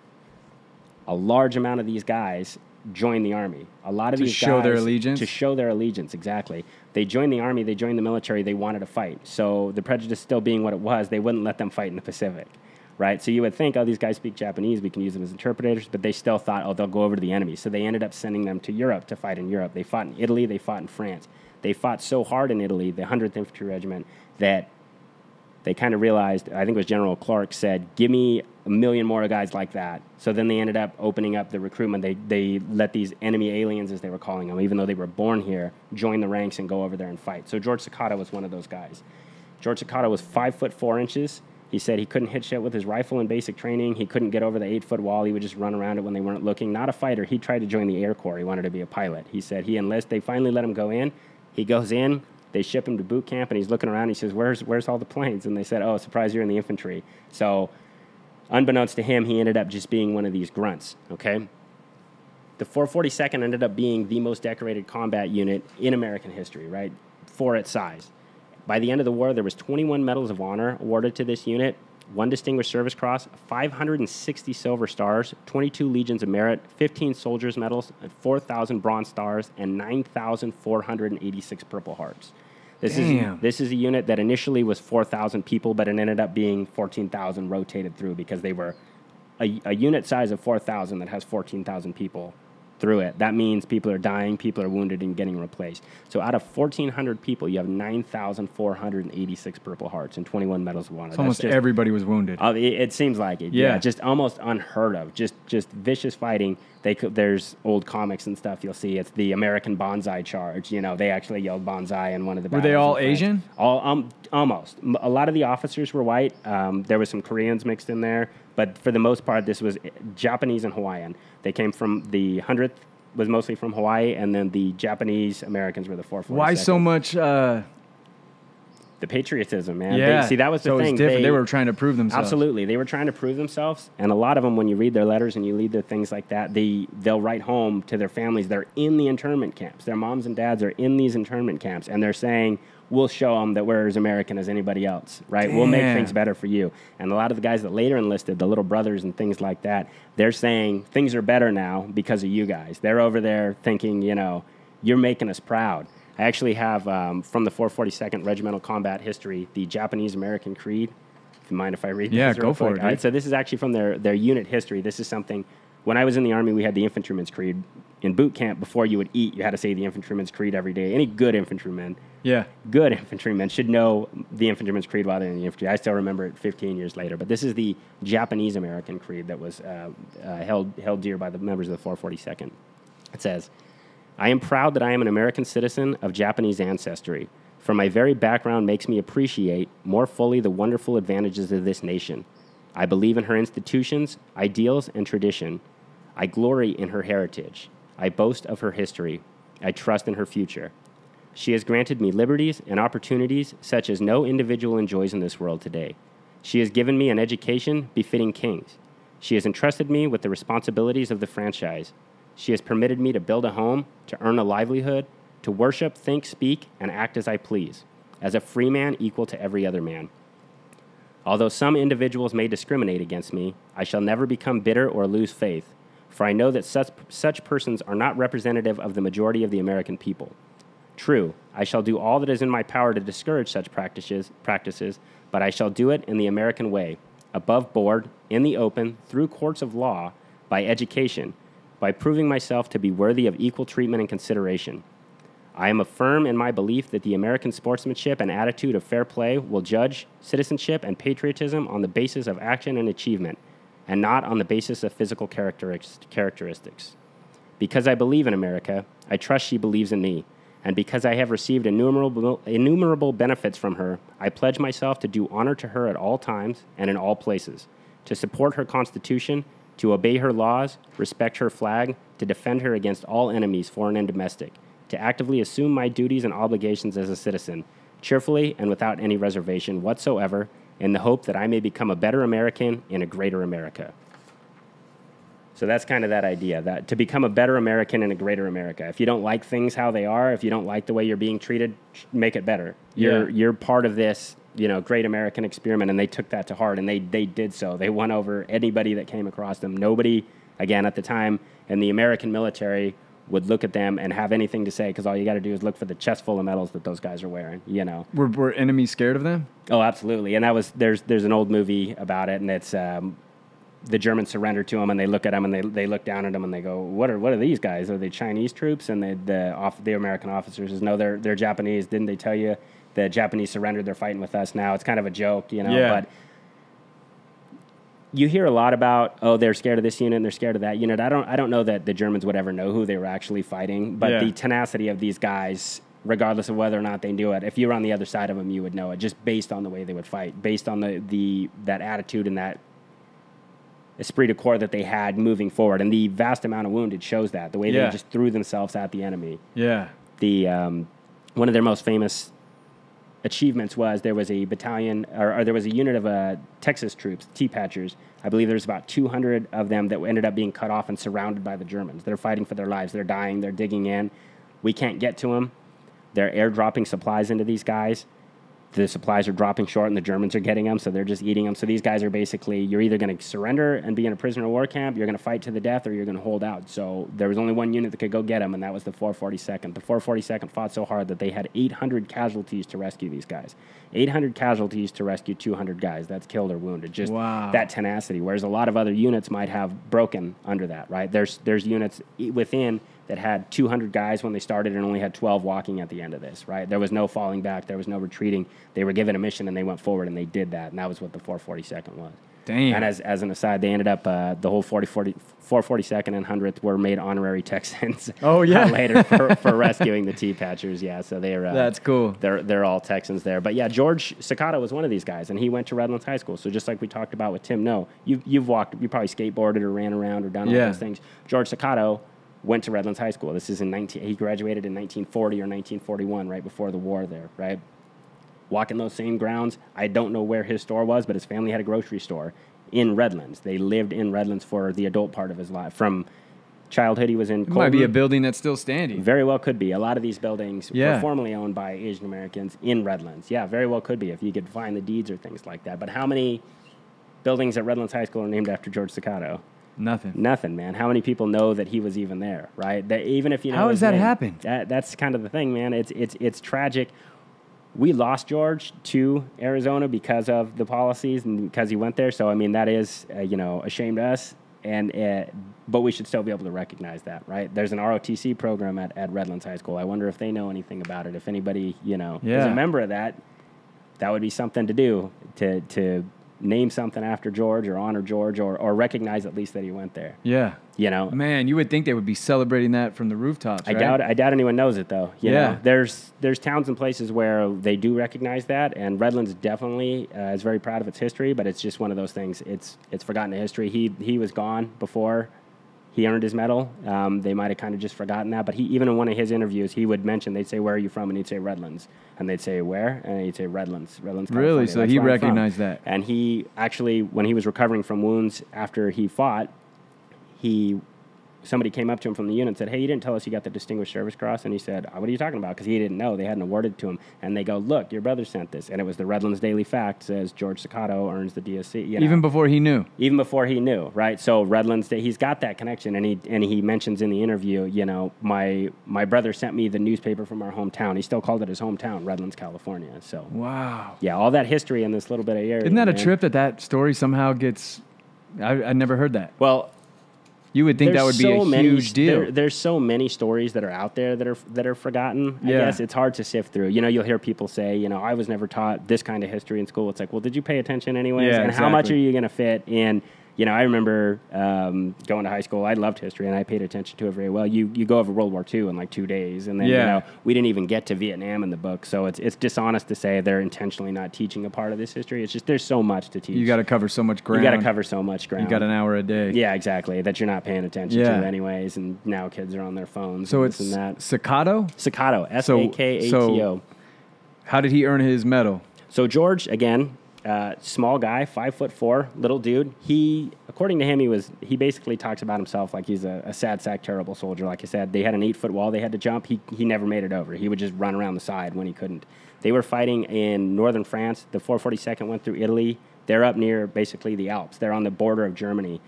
a large amount of these guys joined the army. A lot of these guys... To show their allegiance? To show their allegiance, exactly. They joined the army, they joined the military, they wanted to fight. So the prejudice still being what it was, they wouldn't let them fight in the Pacific, right? So you would think, oh, these guys speak Japanese, we can use them as interpreters, but they still thought, oh, they'll go over to the enemy. So they ended up sending them to Europe to fight in Europe. They fought in Italy, they fought in France. They fought so hard in Italy, the 100th Infantry Regiment, that they kind of realized, I think it was General Clark said, give me 1 million more guys like that. So then they ended up opening up the recruitment. They let these enemy aliens, as they were calling them, even though they were born here, join the ranks and go over there and fight. So George Sakato was one of those guys. George Sakato was 5'4". He said he couldn't hit shit with his rifle in basic training. He couldn't get over the 8-foot wall. He would just run around it when they weren't looking. Not a fighter. He tried to join the Air Corps. He wanted to be a pilot. He said he enlisted. They finally let him go in. He goes in, they ship him to boot camp, and he's looking around. He says, where's all the planes? And they said, oh, surprise, you're in the infantry. So unbeknownst to him, he ended up just being one of these grunts, okay? The 442nd ended up being the most decorated combat unit in American history, right, for its size. By the end of the war, there was 21 Medals of Honor awarded to this unit, 1 Distinguished Service Cross, 560 Silver Stars, 22 Legions of Merit, 15 Soldiers Medals, 4,000 Bronze Stars, and 9,486 Purple Hearts. This is a unit that initially was 4,000 people, but it ended up being 14,000 rotated through because they were a unit size of 4,000 that has 14,000 people through it. That means people are dying, people are wounded, and getting replaced. So out of 1,400 people, you have 9,486 Purple Hearts and 21 Medals of Honor. So almost everybody was wounded. It seems like it. Yeah, just almost unheard of. Just vicious fighting. There's old comics and stuff you'll see. It's the American Bonsai Charge. You know, they actually yelled Bonsai in one of the battles. Were they all Asian? Almost. A lot of the officers were white. There was some Koreans mixed in there. But for the most part, this was Japanese and Hawaiian. They came from the 100th was mostly from Hawaii, and then the Japanese Americans were the 442nd. Why so much The patriotism, man. Yeah. See, that was the so thing. It's different. They were trying to prove themselves. Absolutely. They were trying to prove themselves. And a lot of them, when you read their letters and you read their things like that, they'll write home to their families. They're in the internment camps. Their moms and dads are in these internment camps. And they're saying, we'll show them that we're as American as anybody else, right? Damn. We'll make things better for you. And a lot of the guys that later enlisted, the little brothers and things like that, they're saying things are better now because of you guys. They're over there thinking, you know, you're making us proud. I actually have, from the 442nd Regimental Combat History, the Japanese-American Creed. If you mind if I read this? Yeah, go for it. Right, so this is actually from their unit history. This is something, when I was in the Army, we had the Infantryman's Creed. In boot camp, before you would eat, you had to say the Infantryman's Creed every day. Any good infantryman, good infantrymen should know the Infantryman's Creed while they're in the infantry. I still remember it 15 years later. But this is the Japanese-American Creed that was held dear by the members of the 442nd. It says, I am proud that I am an American citizen of Japanese ancestry, for my very background makes me appreciate more fully the wonderful advantages of this nation. I believe in her institutions, ideals, and tradition. I glory in her heritage. I boast of her history. I trust in her future. She has granted me liberties and opportunities such as no individual enjoys in this world today. She has given me an education befitting kings. She has entrusted me with the responsibilities of the franchise. She has permitted me to build a home, to earn a livelihood, to worship, think, speak, and act as I please, as a free man equal to every other man. Although some individuals may discriminate against me, I shall never become bitter or lose faith, for I know that such persons are not representative of the majority of the American people. True, I shall do all that is in my power to discourage such practices, but I shall do it in the American way, above board, in the open, through courts of law, by education, by proving myself to be worthy of equal treatment and consideration. I am firm in my belief that the American sportsmanship and attitude of fair play will judge citizenship and patriotism on the basis of action and achievement, and not on the basis of physical characteristics. Because I believe in America, I trust she believes in me, and because I have received innumerable benefits from her, I pledge myself to do honor to her at all times and in all places, to support her Constitution, to obey her laws, respect her flag, to defend her against all enemies, foreign and domestic, to actively assume my duties and obligations as a citizen, cheerfully and without any reservation whatsoever, in the hope that I may become a better American in a greater America. So that's kind of that idea, that to become a better American in a greater America. If you don't like things how they are, if you don't like the way you're being treated, make it better. You're part of this, great American experiment, and they took that to heart, and they did so. They won over anybody that came across them. Nobody, again, at the time, in the American military would look at them and have anything to say, because all you got to do is look for the chest full of medals that those guys are wearing, Were enemies scared of them? Oh, absolutely. And that was there's an old movie about it, and it's the Germans surrender to them, and they look at them, and they look down at them, and they go, what are these guys? Are they Chinese troops? And the American officers says, no, they're Japanese. Didn't they tell you the Japanese surrendered? They're fighting with us now. It's kind of a joke, But you hear a lot about, they're scared of this unit and they're scared of that unit. I don't know that the Germans would ever know who they were actually fighting, but the tenacity of these guys, regardless of whether or not they knew it, if you were on the other side of them, you would know it, just based on the way they would fight, based on that attitude and that esprit de corps that they had moving forward. And the vast amount of wounded shows that, the way they just threw themselves at the enemy. Yeah. One of their most famous achievements was there was a battalion, or there was a unit of Texas troops, T-Patchers. I believe there's about 200 of them that ended up being cut off and surrounded by the Germans. They're fighting for their lives. They're dying. They're digging in. We can't get to them. They're airdropping supplies into these guys. The supplies are dropping short, and the Germans are getting them, so they're just eating them. So these guys are basically, you're either going to surrender and be in a prisoner of war camp, you're going to fight to the death, or you're going to hold out. So there was only one unit that could go get them, and that was the 442nd. The 442nd fought so hard that they had 800 casualties to rescue these guys. 800 casualties to rescue 200 guys. That's killed or wounded. Just that tenacity, whereas a lot of other units might have broken under that, right? There's units within that had 200 guys when they started and only had 12 walking at the end of this, right? There was no falling back. There was no retreating. They were given a mission, and they went forward, and they did that, and that was what the 442nd was. Damn. And as an aside, they ended up, the whole 442nd and 100th were made honorary Texans. Oh, yeah. Later for rescuing the T-Patchers, so they're... That's cool. They're all Texans there. But, George Sakato was one of these guys, and he went to Redlands High School. So just like we talked about with Tim No, you probably skateboarded or ran around or done all those things. George Sakato went to Redlands High School. This is he graduated in 1940 or 1941, right before the war there, right? walking those same grounds. I don't know where his store was, but his family had a grocery store in Redlands. They lived in Redlands for the adult part of his life. From childhood, he was in Colton. It might be a building that's still standing. Very well could be. A lot of these buildings were formerly owned by Asian Americans in Redlands. Yeah, very well could be if you could find the deeds or things like that. But how many buildings at Redlands High School are named after George Sakato? Nothing, man. How many people know that he was even there, right? That even if you know how does that happen? That's kind of the thing, man. It's tragic. We lost George to Arizona because of the policies and because he went there. So, I mean, that is, a shame to us. But we should still be able to recognize that, right? There's an ROTC program at Redlands High School. I wonder if they know anything about it. If anybody, is a member of that, that would be something to do to name something after George or honor George or recognize at least that he went there. Yeah. Man, you would think they would be celebrating that from the rooftops, right? I doubt anyone knows it, though. You know? There's towns and places where they do recognize that, and Redlands definitely is very proud of its history, but it's just one of those things. It's forgotten the history. He was gone before he earned his medal. They might have kind of just forgotten that, but even in one of his interviews, he would mention, they'd say, "Where are you from?" And he'd say, "Redlands." And they'd say, "Where?" And he'd say, Redlands, California. Really? So he recognized that. And he actually, when he was recovering from wounds after he fought, somebody came up to him from the unit and said, "Hey, you didn't tell us you got the Distinguished Service Cross." And he said, "What are you talking about?" Because he didn't know. They hadn't awarded it to him. And they go, "Look, your brother sent this." And it was the Redlands Daily Fact, says George Sakato earns the DSC. Even before he knew. Even before he knew, right? So Redlands, he's got that connection. And he mentions in the interview, my brother sent me the newspaper from our hometown. He still called it his hometown, Redlands, California. So wow. Yeah, all that history in this little bit of area. Isn't that a trip that story somehow gets... I never heard that. Well... You would think that would be a huge deal. There's so many stories that are out there that are forgotten. I guess it's hard to sift through. You'll hear people say, I was never taught this kind of history in school. It's like, well, did you pay attention anyways? Yeah, and exactly. How much are you going to fit in? I remember going to high school. I loved history, and I paid attention to it very well. You go over World War II in like 2 days, and then we didn't even get to Vietnam in the book. So it's dishonest to say they're intentionally not teaching a part of this history. It's just there's so much to teach. You got to cover so much ground. You got to cover so much ground. You got an hour a day. Yeah, exactly. That you're not paying attention to anyways. And now kids are on their phones. So and it's this and that. Sakato? Sakato. Sakato. So how did he earn his medal? So George, again, small guy, 5'4", little dude. According to him, he basically talks about himself like he's a sad sack, terrible soldier. Like I said, they had an 8-foot wall they had to jump. He never made it over. He would just run around the side when he couldn't. They were fighting in northern France. The 442nd went through Italy. They're up near basically the Alps. They're on the border of Germany.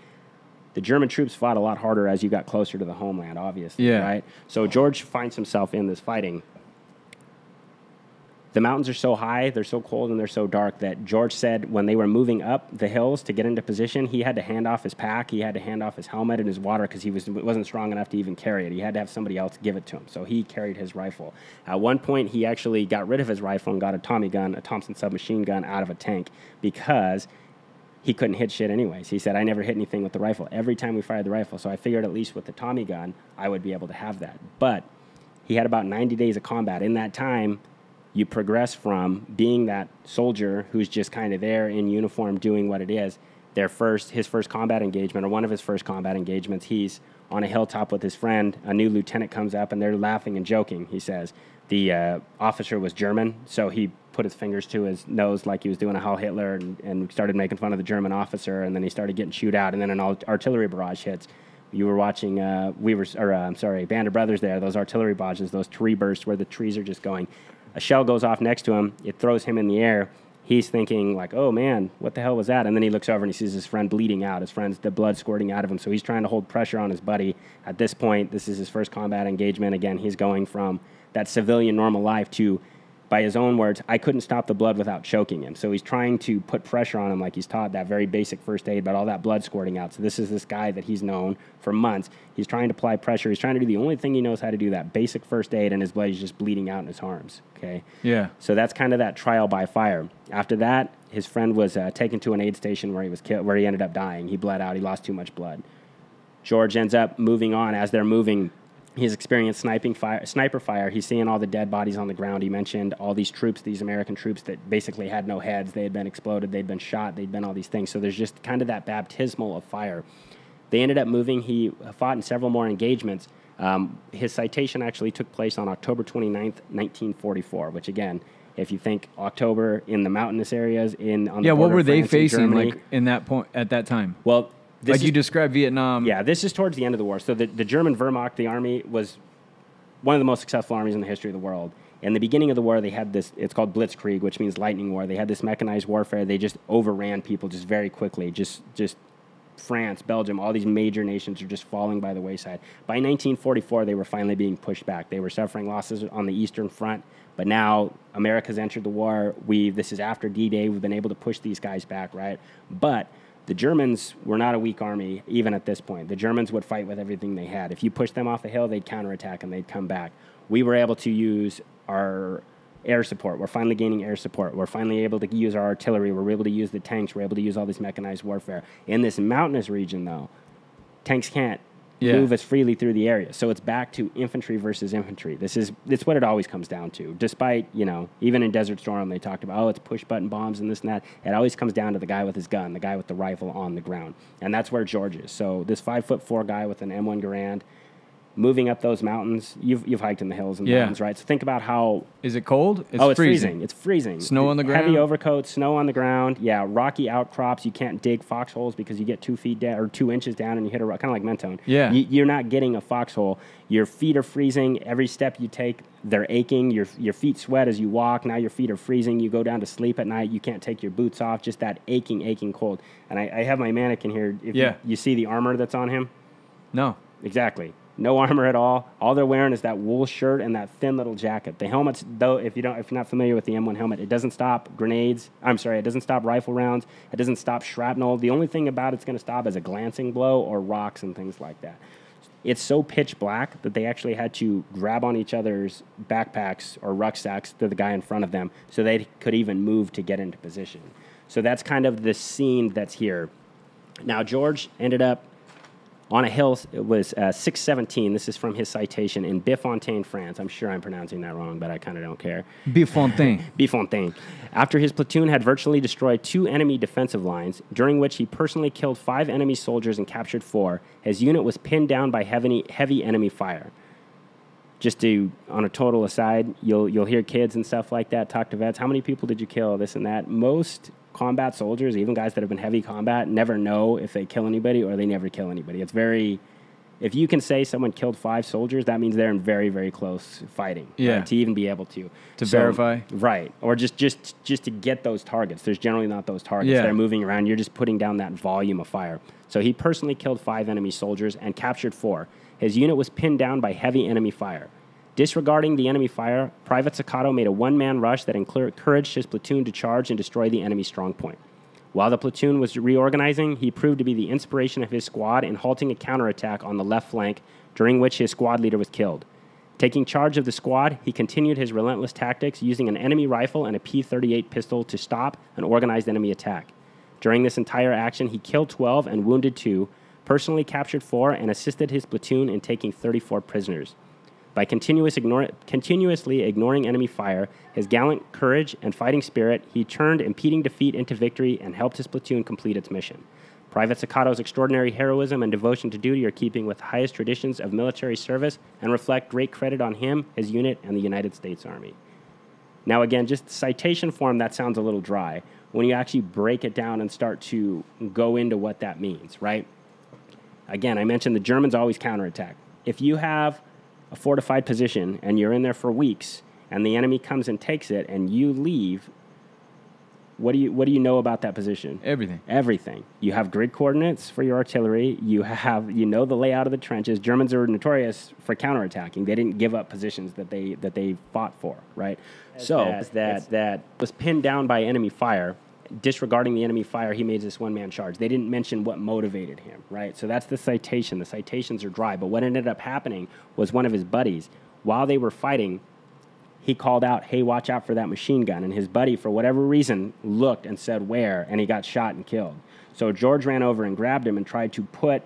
The German troops fought a lot harder as you got closer to the homeland, obviously, right? So George finds himself in this fighting. The mountains are so high, they're so cold, and they're so dark that George said when they were moving up the hills to get into position, he had to hand off his pack, he had to hand off his helmet and his water because he wasn't strong enough to even carry it. He had to have somebody else give it to him, so he carried his rifle. At one point, he actually got rid of his rifle and got a Tommy gun, a Thompson submachine gun, out of a tank because he couldn't hit shit anyways. He said, "I never hit anything with the rifle. Every time we fired the rifle, so I figured at least with the Tommy gun, I would be able to have that." But he had about 90 days of combat. In that time, you progress from being that soldier who's just kind of there in uniform doing what it is. His first combat engagement, or one of his first combat engagements, he's on a hilltop with his friend. A new lieutenant comes up, and they're laughing and joking, he says. The officer was German, so he put his fingers to his nose like he was doing a Heil Hitler and started making fun of the German officer, and then he started getting chewed out, and then an artillery barrage hits. You were watching, Band of Brothers there, those artillery barrages, those tree bursts where the trees are just going. A shell goes off next to him. It throws him in the air. He's thinking like, "Oh man, what the hell was that?" And then he looks over and he sees his friend bleeding out. The blood squirting out of him. So he's trying to hold pressure on his buddy. At this point, this is his first combat engagement. Again, he's going from that civilian normal life to, by his own words, "I couldn't stop the blood without choking him." So he's trying to put pressure on him like he's taught that very basic first aid, but all that blood squirting out. So this is this guy that he's known for months. He's trying to apply pressure. He's trying to do the only thing he knows how to do, that basic first aid, and his blood is just bleeding out in his arms. Okay? Yeah. So that's kind of that trial by fire. After that, his friend was taken to an aid station where he was killed, where he ended up dying. He bled out. He lost too much blood. George ends up moving on. As they're moving, he's experienced sniper fire. He's seeing all the dead bodies on the ground. He mentioned all these troops, these American troops that basically had no heads. They had been exploded. They'd been shot. They'd been all these things. So there's just kind of that baptismal of fire. They ended up moving. He fought in several more engagements. His citation actually took place on October 29th, 1944, which, again, If you think October in the mountainous areas on the what were they France facing like in that point at that time? Well, like you described Vietnam. Yeah, this is towards the end of the war. So the German Wehrmacht, the army, was one of the most successful armies in the history of the world. In the beginning of the war, they had this, it's called Blitzkrieg, which means lightning war. They had this mechanized warfare. They just overran people just very quickly. Just France, Belgium, all these major nations are just falling by the wayside. By 1944, they were finally being pushed back. They were suffering losses on the Eastern Front, but now America's entered the war. This is after D-Day. We've been able to push these guys back, right? But the Germans were not a weak army, even at this point. The Germans would fight with everything they had. If you pushed them off the hill, they'd counterattack and they'd come back. We were able to use our air support. We're finally gaining air support. We're finally able to use our artillery. We're able to use the tanks. We're able to use all this mechanized warfare. In this mountainous region, though, tanks can't move as freely through the area. So it's back to infantry versus infantry. It's what it always comes down to. Despite, even in Desert Storm, they talked about, it's push-button bombs and this and that. It always comes down to the guy with his gun, the guy with the rifle on the ground. And that's where George is. So this 5'4" guy with an M1 Garand, moving up those mountains. You've hiked in the hills and mountains, right? So think about how... Is it cold? It's freezing. It's freezing. Snow on the ground? Heavy overcoat, snow on the ground. Yeah, rocky outcrops. You can't dig foxholes because you get 2 feet down or 2 inches down and you hit a rock, kind of like Mentone. Yeah. You're not getting a foxhole. Your feet are freezing. Every step you take, they're aching. Your feet sweat as you walk. Now your feet are freezing. You go down to sleep at night. You can't take your boots off. Just that aching cold. And I have my mannequin here. If you see the armor that's on him? No. Exactly. No armor at all. All they're wearing is that wool shirt and that thin little jacket. The helmets, though, if you're not familiar with the M1 helmet, it doesn't stop grenades. It doesn't stop rifle rounds. It doesn't stop shrapnel. The only thing about it's going to stop is a glancing blow or rocks and things like that. It's so pitch black that they actually had to grab on each other's backpacks or rucksacks to the guy in front of them so they could even move to get into position. So that's kind of the scene that's here. Now, George ended up on a hill. It was 617. This is from his citation in Bifontaine, France. I'm sure I'm pronouncing that wrong, but I kind of don't care. Bifontaine. Bifontaine. After his platoon had virtually destroyed 2 enemy defensive lines, during which he personally killed 5 enemy soldiers and captured 4, his unit was pinned down by heavy enemy fire. Just on a total aside, you'll hear kids and stuff like that talk to vets. How many people did you kill? This and that. Most combat soldiers, even guys that have been heavy combat, never know if they kill anybody or they never kill anybody. It's very... If you can say someone killed 5 soldiers, that means they're in very, very close fighting. Yeah. Right, to even be able to verify. Right. Or just to get those targets. There's generally not those targets. Yeah. They're moving around. You're just putting down that volume of fire. So he personally killed 5 enemy soldiers and captured 4. His unit was pinned down by heavy enemy fire. Disregarding the enemy fire, Private Sakato made a one-man rush that encouraged his platoon to charge and destroy the enemy strongpoint. While the platoon was reorganizing, he proved to be the inspiration of his squad in halting a counterattack on the left flank, during which his squad leader was killed. Taking charge of the squad, he continued his relentless tactics, using an enemy rifle and a P-38 pistol to stop an organized enemy attack. During this entire action, he killed 12 and wounded 2, personally captured 4, and assisted his platoon in taking 34 prisoners. By continuously ignoring enemy fire, his gallant courage and fighting spirit, he turned impeding defeat into victory and helped his platoon complete its mission. Private Sakato's extraordinary heroism and devotion to duty are keeping with the highest traditions of military service and reflect great credit on him, his unit, and the United States Army. Now, again, just citation form, that sounds a little dry. When you actually break it down and start to go into what that means, right? Again, I mentioned the Germans always counterattack. If you have a fortified position and you're in there for weeks and the enemy comes and takes it and you leave, what do you know about that position? Everything. You have grid coordinates for your artillery. You know the layout of the trenches. Germans are notorious for counterattacking. They didn't give up positions that they fought for, right? That was pinned down by enemy fire. Disregarding the enemy fire, he made this one-man charge. They didn't mention what motivated him, right? So that's the citation. The citations are dry. But what ended up happening was one of his buddies, while they were fighting, he called out, hey, watch out for that machine gun. And his buddy, for whatever reason, looked and said, where? And he got shot and killed. So George ran over and grabbed him and tried to put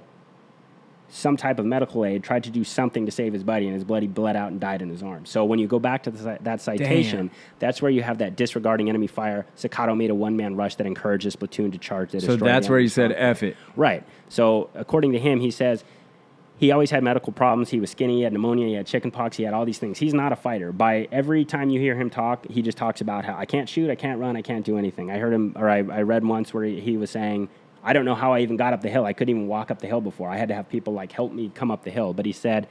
some type of medical aid, tried to do something to save his buddy, and his buddy bled out and died in his arms. So when you go back to that citation, that's where you have that disregarding enemy fire. Sakato made a one-man rush that encouraged his platoon to charge. So that's where he said, F it. Right. So according to him, he says, He always had medical problems. He was skinny. He had pneumonia. He had chickenpox. He had all these things. He's not a fighter. By every time you hear him talk, he just talks about how I can't shoot, I can't run, I can't do anything. I heard him, or I read once where he was saying, I don't know how I even got up the hill. I couldn't even walk up the hill before. I had to have people like help me come up the hill. But he said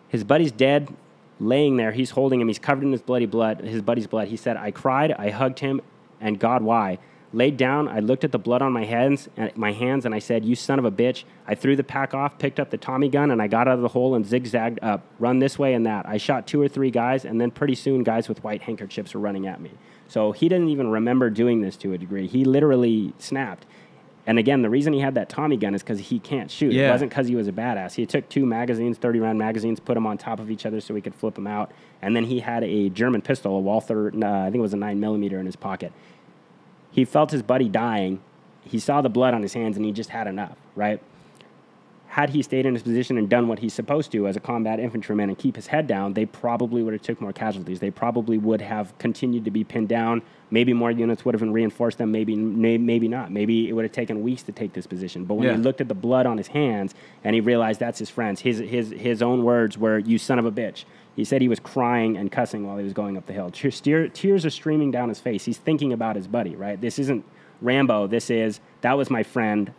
his buddy's dead, laying there. He's holding him. He's covered in his buddy's blood. He said, I cried, I hugged him, and God, why? Laid down, I looked at the blood on my hands, and I said, you son of a bitch. I threw the pack off, picked up the Tommy gun, and I got out of the hole and zigzagged up. Run this way and that. I shot 2 or 3 guys, and then pretty soon guys with white handkerchiefs were running at me. So he didn't even remember doing this to a degree. He literally snapped. And again, the reason he had that Tommy gun is because he can't shoot. Yeah. It wasn't because he was a badass. He took 2 magazines, 30-round magazines, put them on top of each other so he could flip them out. And then he had a German pistol, a Walther, I think it was a 9mm in his pocket. He felt his buddy dying. He saw the blood on his hands, and he just had enough, right? Had he stayed in his position and done what he's supposed to as a combat infantryman and keep his head down, they probably would have took more casualties. They probably would have continued to be pinned down. Maybe more units would have reinforced them. Maybe not. Maybe it would have taken weeks to take this position. But when he looked at the blood on his hands and he realized that's his friends, his own words were, you son of a bitch. He said he was crying and cussing while he was going up the hill. Tears are streaming down his face. He's thinking about his buddy, right? This isn't Rambo. That was my friend.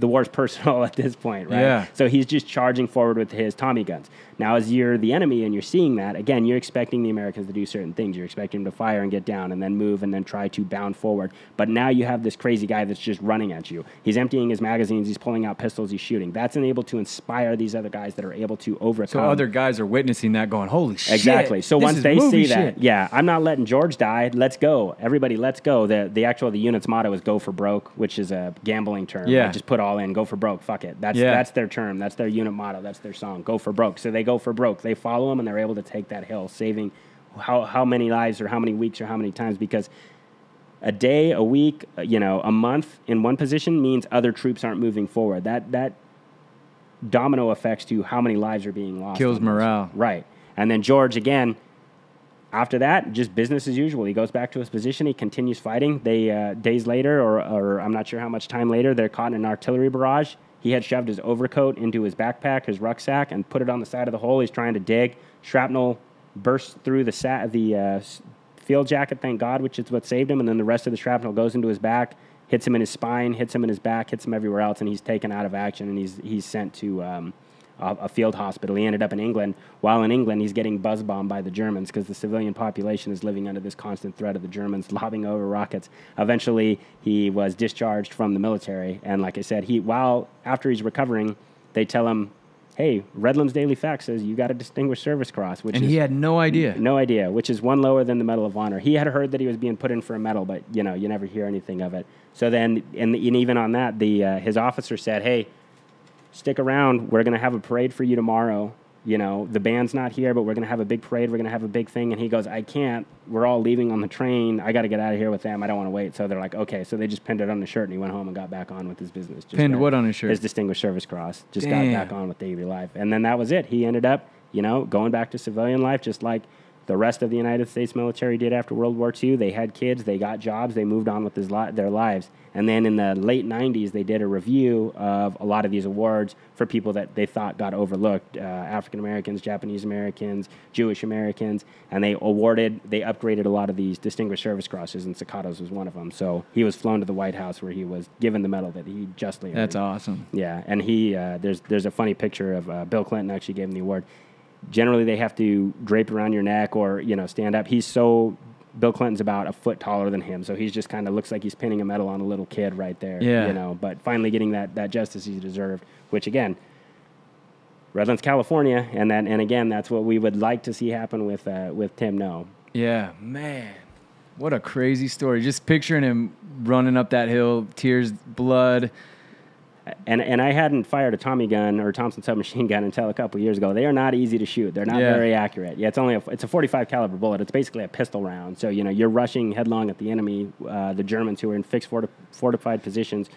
The war's personal at this point, right? Yeah. So he's just charging forward with his Tommy guns. Now, as you're the enemy and you're seeing that, again, you're expecting the Americans to do certain things. You're expecting them to fire and get down and then move and then try to bound forward. But now you have this crazy guy that's just running at you. He's emptying his magazines. He's pulling out pistols. He's shooting. That's able to inspire these other guys that are able to overcome. So other guys are witnessing that going, holy shit. Exactly. So once they see that, yeah, I'm not letting George die. Let's go. Everybody, let's go. The unit's motto is go for broke, which is a gambling term. Yeah. Like just put all in, go for broke. Fuck it. That's their term. That's their unit motto. That's their song. Go for broke. So they go for broke. They follow him, and they're able to take that hill, saving how many lives or how many weeks or how many times, because a day, a week, a month in one position means other troops aren't moving forward. That domino effects to how many lives are being lost. Kills morale. Right. And then George, again, after that, just business as usual. He goes back to his position. He continues fighting. They days later, or I'm not sure how much time later, they're caught in an artillery barrage. He had shoved his overcoat into his backpack, his rucksack, and put it on the side of the hole. He's trying to dig. Shrapnel bursts through the field jacket, thank God, which is what saved him. And then the rest of the shrapnel goes into his back, hits him in his spine, hits him in his back, hits him everywhere else, and he's taken out of action, and he's sent to a field hospital. He ended up in England. While in England, he's getting buzz-bombed by the Germans because the civilian population is living under this constant threat of the Germans lobbing over rockets. Eventually, he was discharged from the military, and like I said, after he's recovering, they tell him, hey, Redlands Daily Fax says you got a Distinguished Service Cross. He had no idea. No idea, which is one lower than the Medal of Honor. He had heard that he was being put in for a medal, but, you never hear anything of it. So then, and even on that, his officer said, hey, stick around. We're going to have a parade for you tomorrow. The band's not here, but we're going to have a big parade. We're going to have a big thing. And he goes, I can't. We're all leaving on the train. I got to get out of here with them. I don't want to wait. So they're like, okay. So they just pinned it on the shirt, and he went home and got back on with his business. Pinned what on his shirt? His Distinguished Service Cross. Just got back on with daily life. And then that was it. He ended up, going back to civilian life, just like the rest of the United States military did after World War II. They had kids. They got jobs. They moved on with their lives. And then in the late 90s, they did a review of a lot of these awards for people that they thought got overlooked, African Americans, Japanese Americans, Jewish Americans, and they upgraded a lot of these Distinguished Service Crosses, and Sakato's was one of them. So he was flown to the White House where he was given the medal that he justly earned. That's awesome. Yeah, and there's a funny picture of Bill Clinton actually gave him the award. Generally, they have to drape around your neck or, stand up. Bill Clinton's about a foot taller than him, so he's just kind of looks like he's pinning a medal on a little kid right there. Yeah. But finally getting that justice he deserved, which again, Redlands, California, and again, that's what we would like to see happen with Tim No. Yeah, man, what a crazy story. Just picturing him running up that hill, tears, blood. And I hadn't fired a Tommy gun or Thompson submachine gun until a couple years ago. They are not easy to shoot. They're not very accurate. Yeah, it's a 45 caliber bullet. It's basically a pistol round. So you're rushing headlong at the enemy. The Germans, who are in fixed fortified positions,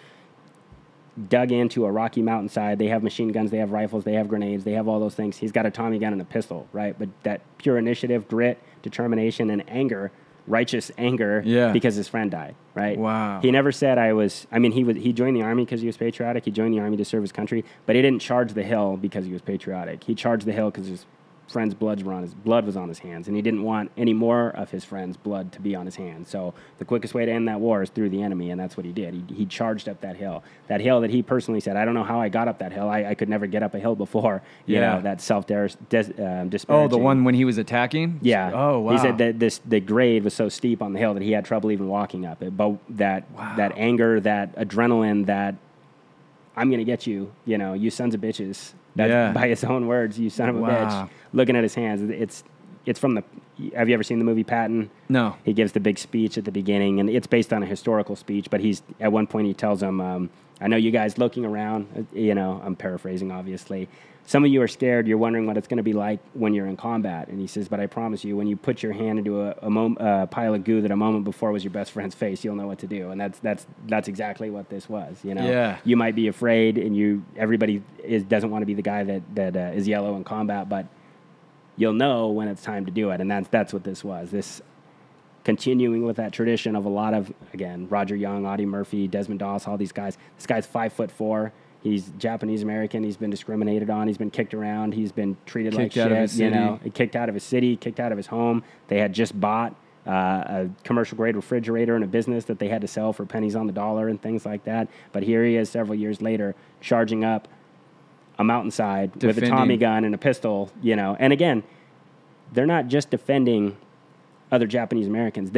dug into a rocky mountainside. They have machine guns. They have rifles. They have grenades. They have all those things. He's got a Tommy gun and a pistol, right? But that pure initiative, grit, determination, and anger righteous anger because his friend died, right? Wow. He never said he joined the Army because he was patriotic. He joined the Army to serve his country, but he didn't charge the hill because he was patriotic. He charged the hill because his friend's blood was on his hands, and he didn't want any more of his friend's blood to be on his hands. So the quickest way to end that war is through the enemy, and that's what he did. He charged up that hill that he personally said, I don't know how I got up that hill. I could never get up a hill before. You know, that disparaging. Oh, the one when he was attacking? Yeah. Oh, wow. He said that the grade was so steep on the hill that he had trouble even walking up it. But that anger, that adrenaline, that I'm going to get you, you sons of bitches. That's by his own words, you son of a bitch. Looking at his hands, it's from the. Have you ever seen the movie Patton? No. He gives the big speech at the beginning, and it's based on a historical speech. But at one point he tells them, "I know you guys looking around. I'm paraphrasing, obviously. Some of you are scared. You're wondering what it's going to be like when you're in combat." And he says, "But I promise you, when you put your hand into a pile of goo that a moment before was your best friend's face, you'll know what to do." And that's exactly what this was. You might be afraid, and everybody doesn't want to be the guy that is yellow in combat, but you'll know when it's time to do it. And that's what this was. This continuing with that tradition of a lot of, again, Roger Young, Audie Murphy, Desmond Doss, all these guys. This guy's 5'4". He's Japanese American. He's been discriminated on. He's been kicked around. He's been treated like shit. Kicked out of his city, kicked out of his home. They had just bought a commercial grade refrigerator in a business that they had to sell for pennies on the dollar and things like that. But here he is several years later, charging up a mountainside with a Tommy gun and a pistol. And again, they're not just defending other Japanese Americans.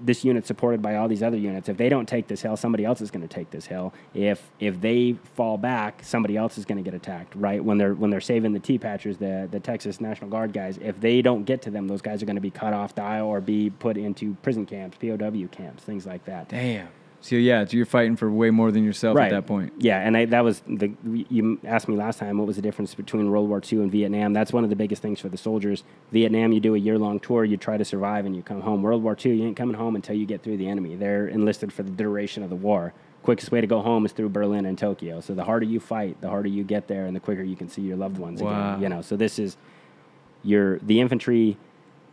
This unit's supported by all these other units. If they don't take this hill, somebody else is going to take this hill. If they fall back, somebody else is going to get attacked, right? When they're saving the T-Patchers, the Texas National Guard guys, if they don't get to them, those guys are going to be cut off the aisle or be put into prison camps, POW camps, things like that. Damn. So you're fighting for way more than yourself at that point. Yeah, and you asked me last time what was the difference between World War II and Vietnam. That's one of the biggest things for the soldiers. Vietnam, you do a year-long tour, you try to survive, and you come home. World War II, you ain't coming home until you get through the enemy. They're enlisted for the duration of the war. Quickest way to go home is through Berlin and Tokyo. So the harder you fight, the harder you get there, and the quicker you can see your loved ones again. So this is the infantry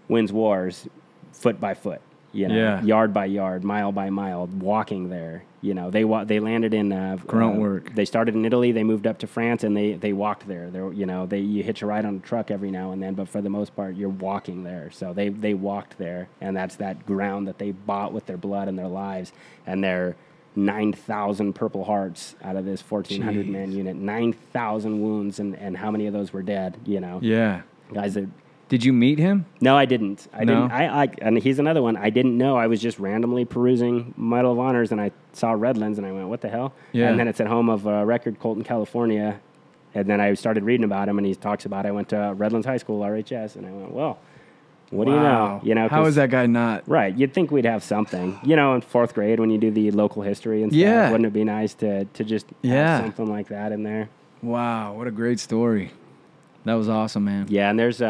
wins wars foot by foot. Yard by yard, mile by mile, walking there. They landed in grunt work. They started in Italy, they moved up to France, and they walked there. You hitch a ride on a truck every now and then, but for the most part, you're walking there. So they walked there, and that's that ground that they bought with their blood and their lives and their 9,000 Purple Hearts out of this 1,400 man unit. 9,000 wounds, and how many of those were dead? Guys that. Did you meet him? No, I didn't. And he's another one. I didn't know. I was just randomly perusing Medal of Honors, and I saw Redlands, and I went, what the hell? Yeah. And then it's at home of Record, Colton, California. And then I started reading about him, and he talks about I went to Redlands High School, RHS, and I went, well, what do you know? How is that guy not? Right. You'd think we'd have something. In fourth grade when you do the local history and stuff, wouldn't it be nice to just have something like that in there? Wow, what a great story. That was awesome, man. Yeah, and there's...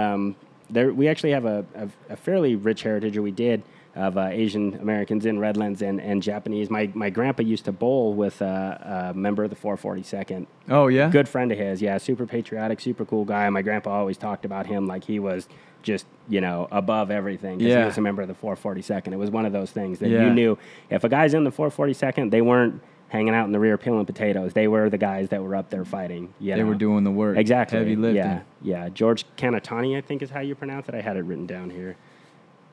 we actually have a fairly rich heritage, or we did, of Asian Americans in Redlands and Japanese. My grandpa used to bowl with a member of the 442nd. Oh, yeah? Good friend of his, yeah. Super patriotic, super cool guy. My grandpa always talked about him like he was just, above everything because he was a member of the 442nd. It was one of those things that you knew if a guy's in the 442nd, they weren't hanging out in the rear peeling potatoes. They were the guys that were up there fighting. They were doing the work. Exactly. Heavy lifting. Yeah. George Kanatani, I think is how you pronounce it. I had it written down here.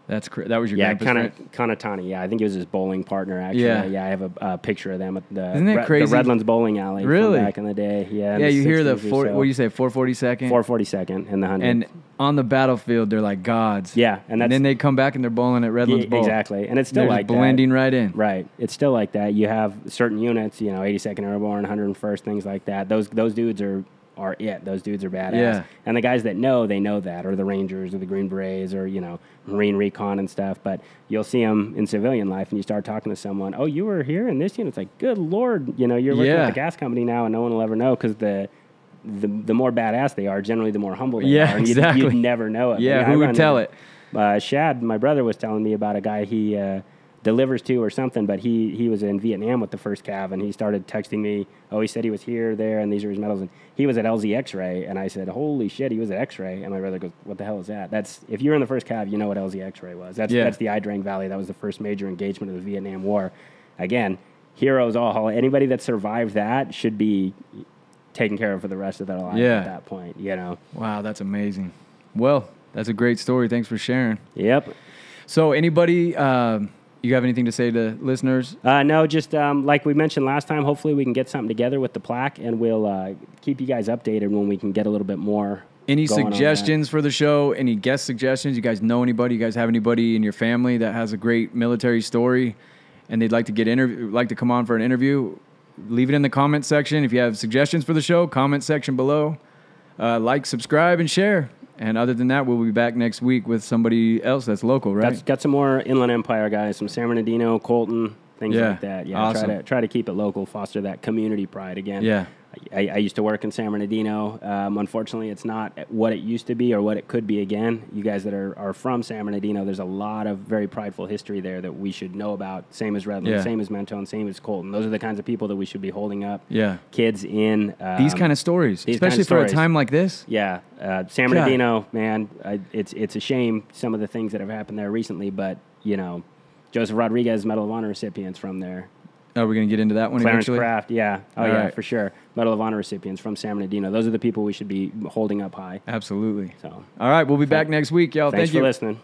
That was your grandpa's friend? Kanatani. Yeah, I think it was his bowling partner, actually. Yeah, I have a picture of them at Isn't that crazy? The Redlands bowling alley really? From back in the day. Yeah, you hear the, what do you say, 442nd? 442nd in the 100. And on the battlefield, they're like gods. Yeah. And then they come back and they're bowling at Redlands Bowl. Exactly. And it's still like that. Blending right in. Right. It's still like that. You have certain units, 82nd Airborne, 101st, things like that. Those dudes are it. Those dudes are badass. Yeah. And the guys that know, they know that, or the Rangers or the Green Berets or, Marine Recon and stuff. But you'll see them in civilian life and you start talking to someone, oh, you were here in this unit. It's like, good Lord, you're working at the gas company now and no one will ever know because the more badass they are, generally the more humble they are. And exactly. You'd never know it. Yeah, who would tell it? Shad, my brother, was telling me about a guy delivers to or something, but he was in Vietnam with the first cav, and he started texting me, he said he was here, there, and these are his medals, and he was at LZ X-Ray, and I said, holy shit, he was at X-Ray, and my brother goes, what the hell is that? That's, if you're in the first cav, you know what LZ X-Ray was. That's the Ai Drang Valley. That was the first major engagement of the Vietnam War. Again, heroes all. Anybody that survived that should be taken care of for the rest of their life at that point, you know. Wow, that's amazing. Well, that's a great story. Thanks for sharing. Yep. So anybody... you have anything to say to listeners? No, just like we mentioned last time, hopefully we can get something together with the plaque, and we'll keep you guys updated when we can get a little bit more. Any suggestions for the show? Any guest suggestions? You guys know anybody? You guys have anybody in your family that has a great military story and they'd like to come on for an interview? Leave it in the comment section. If you have suggestions for the show, comment section below. Like, subscribe, and share. And other than that, we'll be back next week with somebody else that's local, right? Got some more Inland Empire guys, some San Bernardino, Colton, things like that. Yeah, awesome. Try to keep it local, foster that community pride again. Yeah. I used to work in San Bernardino. Unfortunately, it's not what it used to be or what it could be again. You guys that are from San Bernardino, there's a lot of very prideful history there that we should know about. Same as Redland, same as Mentone, same as Colton. Those are the kinds of people that we should be holding up. Yeah. Kids in. These kind of stories, especially for a time like this. Yeah. San Bernardino, man, it's a shame some of the things that have happened there recently, but, you know, Joseph Rodriguez, Medal of Honor recipients from there. Oh, we're going to get into that one Clarence eventually? Craft, yeah. Oh, all yeah, right. for sure. Medal of Honor recipients from San Bernardino. Those are the people we should be holding up high. Absolutely. So, all right, we'll be back next week, y'all. Thanks Thank you for listening.